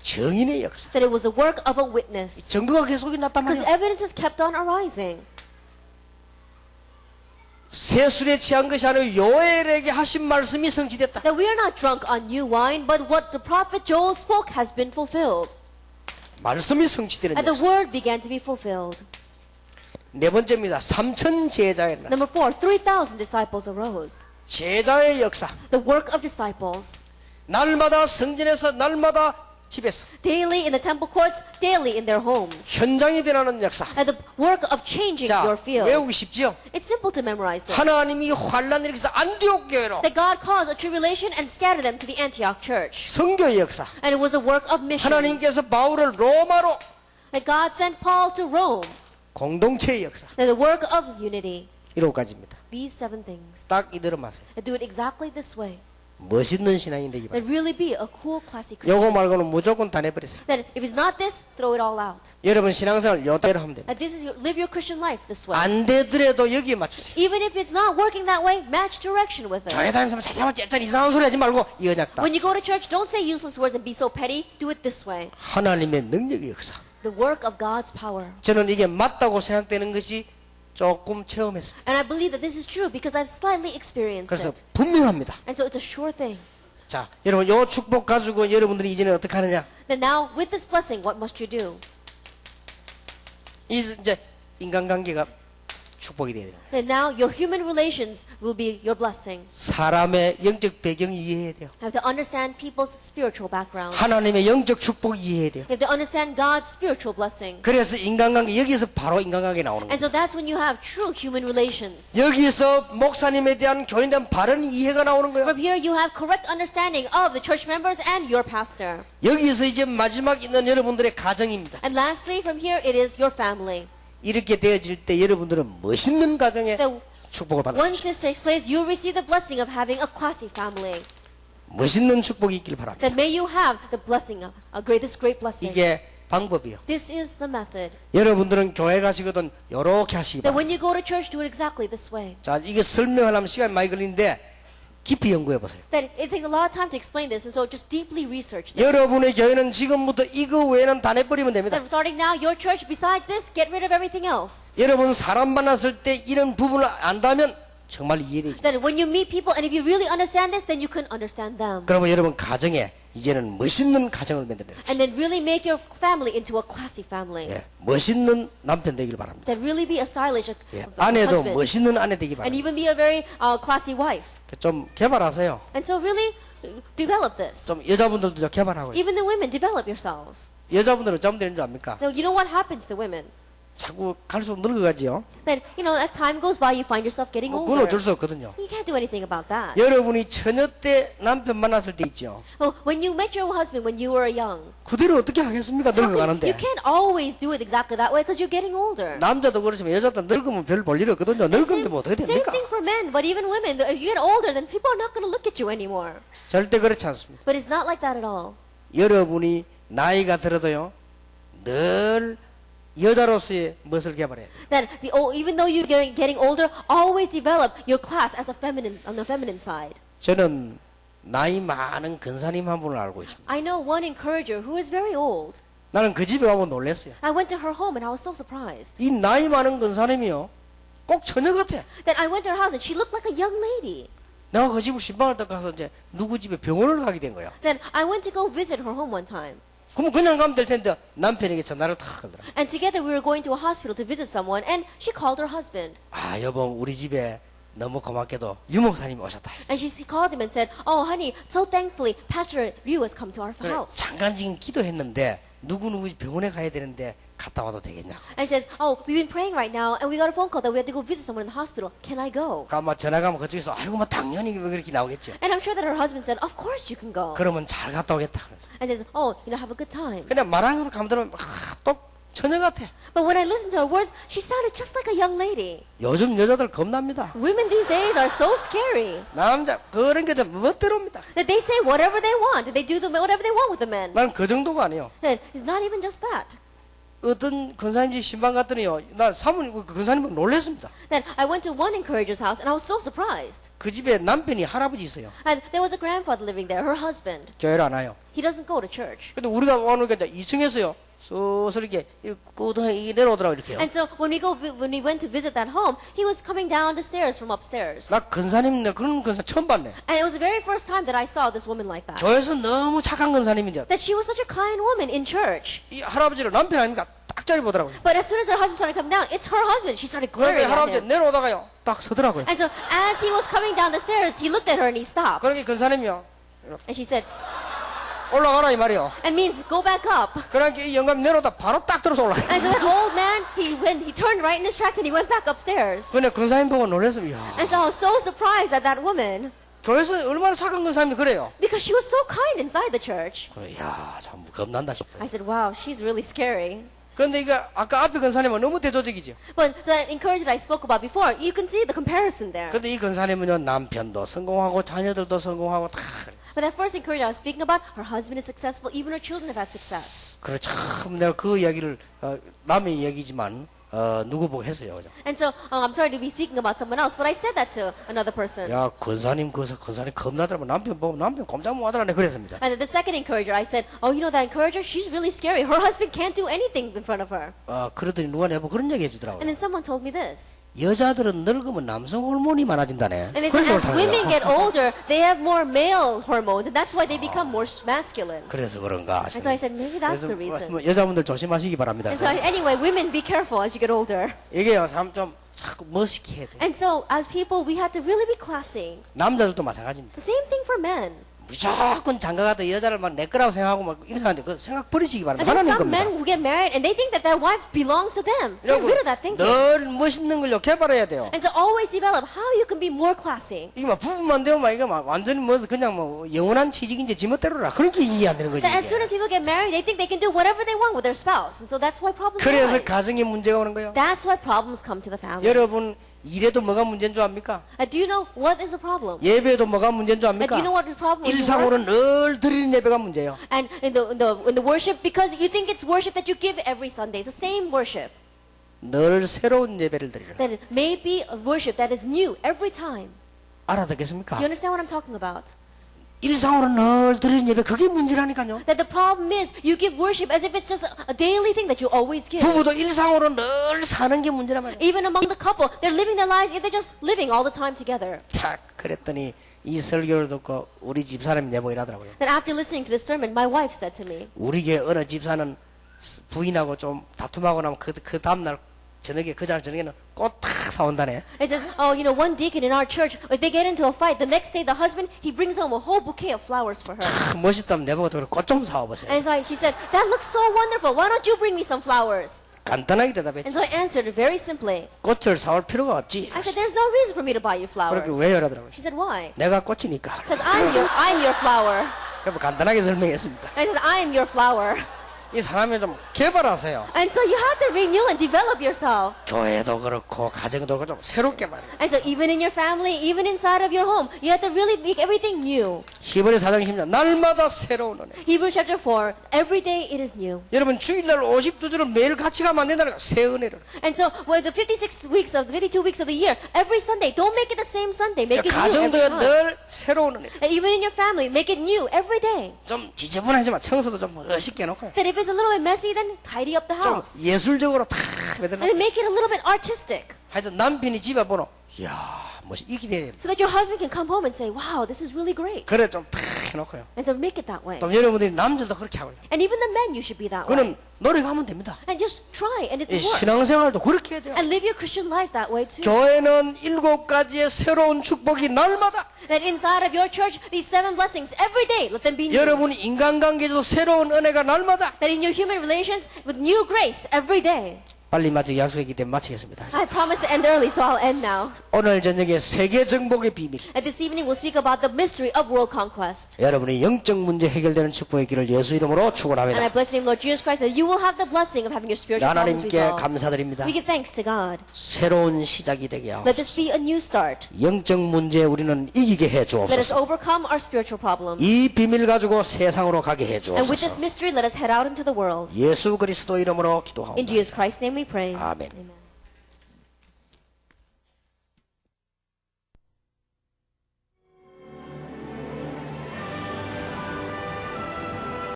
정인의 역사. That it was the work of a witness. 증거가 계속 났단 Because 말이에요. evidences kept on arising. 세술에 취한 것이 아니고 요엘에게 하신 말씀이 성취됐다. That we are not drunk on new wine, but what the prophet Joel spoke has been fulfilled. 말씀이 성취되는 And the 역사. word began to be fulfilled. 네 번째입니다. 3천 제자의 날. Number 4, 3,000 disciples arose. 제자의 역사. The work of disciples. 날마다 성전에서 날마다 집에서 Daily in the temple courts, daily in their homes. 현장이 변하는 역사. And the work of changing 자, your field. 외우기 쉽죠? It's simple to memorize this. 하나님이 환란을 일으켜서 안디옥 교회로 That God caused a tribulation and scattered them to the Antioch church. 선교의 역사. And it was the work of missions. 하나님께서 바울을 로마로 That God sent Paul to Rome. 공동체의 역사. That the work of unity. 이로까지입니다. These 7 things. 딱 이대로 마세요. That do it exactly this way. 멋있는 신앙이 되기 That 바랍니다. really be a cool, classy 요거 Christian. 말고는 무조건 다 내버리세요. That if it's not this, throw it all out. 여러분 신앙생활 요대로 하면 됩니다. That this is live your Christian life this way. 안 되더라도 여기에 맞추세요. Even if it's not working that way, match direction with 교회 it. 다니는 사람 자자마 째짜 이상한 소리 하지 말고 이 언약다. When you go to church, don't say useless words and be so petty. Do it this way. 하나님의 능력의 역사. The work of God's power. 저는 이게 맞다고 생각되는 것이 조금 체험했습니다. And I believe that this is true because I've slightly experienced 그래서 it. 분명합니다. And so it's a sure thing. 자, 여러분 요 축복 가지고 여러분들이 이제는 어떻게 하느냐? Then now, with this blessing, what must you do? 이제 인간관계가 축복이 돼야 돼요. Then now, your human relations will be your blessing. 사람의 영적 배경이 이해해야 돼요. You have to understand people's spiritual background. 하나님의 영적 축복이 이해해야 돼요. You have to understand God's spiritual blessing. 그래서 인간관계 여기서 바로 인간관계 나오는 And 거예요. so that's when you have true human relations. 여기서 목사님에 대한 교인에 대한 바른 이해가 나오는 거예요. From here, you have correct understanding of the church members and your pastor. 여기서 이제 마지막 있는 여러분들의 가정입니다. And lastly, from here, it is your family. 이렇게 되어질 때 여러분들은 멋있는 가정에 That 축복을 받아요. once this takes place, you receive the blessing of having a classy family. 멋있는 축복이 있길 바랍니다. That may you have the blessing of this great blessing. 이게 방법이요. This is the method. 여러분들은 교회 가시거든 요렇게 하시기 That 바랍니다. when you go to church, do it exactly this way. 자, 이게 설명하려면 시간이 많이 걸리는데 깊이 연구해 보세요. That it takes a lot of time to explain this, and so just deeply research this. 여러분의 교회는 지금부터 이거 외에는 다 내버리면 됩니다. That starting now, your church, besides this, get rid of everything else. 여러분 사람 만났을 때 이런 부분을 안다면 정말 이해되지. That when you meet people, and if you really understand this, then you can understand them. 그러면 여러분 가정에 이제는 멋있는 가정을 만들어요. And then really make your family into a classy family. 예, 멋있는 남편 되길 바랍니다. That really be a stylish 예, 아내도 husband. 멋있는 아내 되길 And 바랍니다. even be a very classy wife. 좀 개발하세요. And so really develop this. 좀 여자분들도 좀 개발하고요. Even the women, develop yourselves. 여자분들은 어쩌면 되는 줄 압니까? Now, you know what happens to women? 자꾸 갈수록 늙어가지요. Then, as time goes by, you find yourself getting 그건 older. 어쩔 수 없거든요. You can't do anything about that. 여러분이 처녀 때 남편 만났을 때 있죠. Well, when you met your husband when you were young, 그대로 어떻게 하겠습니까? you 늙어가는데. can't always do it exactly that way because you're getting older. 남자도 그렇지만 여자도 늙으면 별 볼 일 없거든요. 늙은데 뭐 어떻게 Same 됩니까? thing for men, but even women, if you get older, then people are not going to look at you anymore. 절대 그렇지 않습니다. But it's not like that at all. 여러분이 나이가 들어도요. 늘 여자로서의 멋을 개발해야 돼요. That even though you're getting older, always develop your class as a feminine on the feminine side. 저는 나이 많은 근사님 한 분을 알고 있습니다. I know one encourager who is very old. 나는 그 집에 가고 놀랐어요. I went to her home and I was so surprised. 이 나이 많은 근사님이요. 꼭 처녀 같아. That I went to her house and she looked like a young lady. 내가 그 집을 신방을 딱 가서 이제 누구 집에 병원을 가게 된 거야. Then I went to go visit her home one time. 그럼 그냥 가면 될 텐데 남편에게 전화를 탁 걸더라. And together we were going to a hospital to visit someone and she called her husband. 아 여보 우리 집에 너무 고맙게도 유목사님이 오셨다. And she called him and said, "Oh, honey, so thankfully, Pastor Ryu has come to our 그래, house." 잠깐 지금 기도했는데 누구누구 병원에 가야 되는데 갔다 와도 되겠냐고. And he says, "Oh, we've been praying right now, and we got a phone call that we have to go visit someone in the hospital. Can I go?" 아마 전화가 면 그쪽에서 아이고 뭐 당연히 왜 그렇게 나오겠죠. And I'm sure that her husband said, "Of course you can go." 그러면 잘 갔다 오겠다. 그래서. And says, "Oh, have a good time." 그냥 말하는 것도 감들면 또 처녀 같아. But when I listened to her words, she sounded just like a young lady. 요즘 여자들 겁납니다. Women these days are so scary 남자 그런 게 멋대로입니다. that they say whatever they want. They do whatever they want with the men. 난 그 정도가 아니에요. And it's not even just that. 어떤 권사님 집 신방 갔더니요. 나 사모님 그 권사님은 놀랐습니다. Then I went to one encourager's house and I was so surprised. 그 집에 남편이 할아버지 있어요. And there was a grandfather living there, her husband. 교회를 안 와요. He doesn't go to church. 근데 우리가 오니까 이제 2층에서요. 쏘서 이렇게 꾸둥이 내려오더라고 이렇게요. And so when we went to visit that home, he was coming down the stairs from upstairs. 나 권사님 그런 권사 처음 봤네. And it was the very first time that I saw this woman like that. 교회에서 너무 착한 권사님인데 That she was such a kind woman in church. 이 할아버지를 남편 아닙니까? 딱 자리 보더라고요. But as soon as her husband started coming down, it's her husband. She started 그런데 glaring at 할아버지 him. 내려오다가요. 딱 서더라고요. And so as he was coming down the stairs, he looked at her and he stopped. 그러니까 권사님이요. And she said, 올라가라 이 말이요. and means go back up. 그러니까 이 영감 내려오다 바로 딱 들어서 올라가. And so that old man, he turned right in his tracks and he went back upstairs. 근데 권사님 보고 놀랐습니다. And so I was so surprised at that woman 교회에서 얼마나 착한 권사님이 그래요. because she was so kind inside the church. 그래, 야, 참 겁난다 싶어요. I said, wow, she's really scary. 그런데 이거 아까 앞에 권사님은 너무 대조적이죠. But the encourager I spoke about before, you can see the comparison there. 근데 이 권사님은요, 남편도 성공하고 자녀들도 성공하고 다 그래. But that first encourager I was speaking about, her husband is successful, even her children have had success. 그래 참 내가 그 이야기를 남의 이야기지만 누구 보고 했어요, 그죠? And so I'm sorry to be speaking about someone else, but I said that to another person. 야, 권사님 겁나더라면 남편 보고 남편 꼼짝 못 하더라 내 그랬습니다. And then the second encourager, I said, oh, you know that encourager, she's really scary. Her husband can't do anything in front of her. 그러더니 누가 내보고 그런 얘기 해주더라고요. And then someone told me this. 여자들은 늙으면 남성 호르몬이 많아진다네. And they said, as women get older, they have more male hormones, and that's why they become more masculine. 그래서 그런가. And so I said, maybe that's the reason. 뭐 여자분들 조심하시기 바랍니다. And so anyway, women, be careful as you get older. 이게요, 좀 자꾸 멋있게 해야 돼. And so as people, we have to really be classy. 남자들도 마찬가지입니다. The same thing for men. 무조건 장가가다 여자를 막 내 거라고 생각하고 막 이런 사람들 그 생각 버리시기 And 바랍니다. there's 하나님 some men 겁니다. who get married and they think that their wife belongs to them. Get rid of that thinking. 늘 멋있는 걸요 개발해야 돼요. And to always develop how you can be more classy. 이게 막 부부만 되면 막 이거 막 완전히 뭐 그냥 뭐 영원한 취직인지 지멋대로라 그렇게 이해 안 되는 거지. That as soon 이게. as people get married, they think they can do whatever they want with their spouse. And so that's why problems 그래서 arise. 가정에 문제가 오는 거예요. That's why problems come to the family. 여러분 일에도 뭐가 문제인 줄 압니까? Do you know what is the problem? 예배에도 뭐가 문제인 줄 Do 압니까? you know what the problem is? 일상으로 늘 드리는 예배가 문제예요. And in the worship, because you think it's worship that you give every Sunday. It's the same worship. 늘 새로운 예배를 드리라. That it may be a worship that is new every time. 알아듣겠습니까? Do you understand what I'm talking about? 일상으로 늘 드리는 예배 그게 문제라니까요. That the problem is you give worship as if it's just a daily thing that you always give. 부부도 일상으로 늘 사는 게 문제란 말이에요. Even among the couple, they're living their lives if they're just living all the time together. 탁 그랬더니 이 설교를 듣고 우리 집사람이 내보고 이러더라고요. Then after listening to this sermon, my wife said to me, 우리 교회 어느 집사는 부인하고 좀 다툼하고 나면 그 다음날 저녁에 저녁에는 꽃 탁 사온다네. it says, oh, you know, one deacon in our church, if they get into a fight, the next day the husband, he brings home a whole bouquet of flowers for her. 참 멋있다면 내보고 꽃 좀 사와보세요. And so she said, that looks so wonderful. Why don't you bring me some flowers? 간단하게 And 대답했지. so I answered it very simply. 꽃을 사올 필요가 없지. I said, there's no reason for me to buy you flowers. 그렇게 왜 이러더라고요. She said, why? 내가 꽃이니까. Because I'm your flower. 그래서 간단하게 설명했습니다. I said, I am your flower. 이 사람이 좀 개발하세요. And so you have to renew and develop yourself. 교회도 그렇고 가정도 그렇고 좀 새롭게 말해요. And so even in your family, even inside of your home, you have to really make everything new. 히브리 4장 10절 날마다 새로운 은혜. Hebrews chapter 4, every day it is new. 여러분 주일날 52주를 매일 같이 가면 안 된다는 거야. 새 은혜를. And so with the 52 weeks of the year, every Sunday, don't make it the same Sunday. Make it new every 가정도 time. 늘 새로운 은혜. And even in your family, make it new every day. 좀 지저분하지만 청소도 좀 멋있게 해놓고 That if it's a little bit messy, then tidy up the 좀 house. 예술적으로 탁 And 해드려. then make it a little bit artistic. 하여튼 남편이 집에 보노. 이야 멋있 이렇게 돼야 돼. So that your husband can come home and say, wow, this is really great. 그래 좀 탁 해놓고요. And so make it that way. 또 여러분들이 남자도 그렇게 하고요. And even the men, you should be that way. 그는 노력하면 됩니다. And just try, and it 이 will work. 신앙생활도 그렇게 해야 돼요. And live your Christian life that way too. 교회는 7가지의 새로운 축복이 날마다 That inside of your church, these 7 blessings, every day, let them be new. 여러분 인간관계에도 새로운 은혜가 날마다 That in your human relations, with new grace every day. 빨리 마치기 약속했기 때문에 마치겠습니다. I promised to end early, so I'll end now. 오늘 저녁에 세계 정복의 비밀. And this evening we'll speak about the mystery of world conquest. 여러분의 영적 문제 해결되는 축복의 길을 예수 이름으로 And I 축원합니다. bless the name of Lord Jesus Christ that you will have the blessing of having your spiritual problems 하나님께 resolved. 감사드립니다. We give thanks to God. 새로운 시작이 되게 하옵소서. Let this be a new start. 영적 문제 우리는 이기게 해 Let us 주옵소서. overcome our spiritual problems. 이 비밀 가지고 세상으로 가게 해 And with this 주옵소서. mystery, let us head out into the world. 예수 그리스도 이름으로 In 기도하옵나이다. Jesus Christ's name we pray. 아멘. Amen.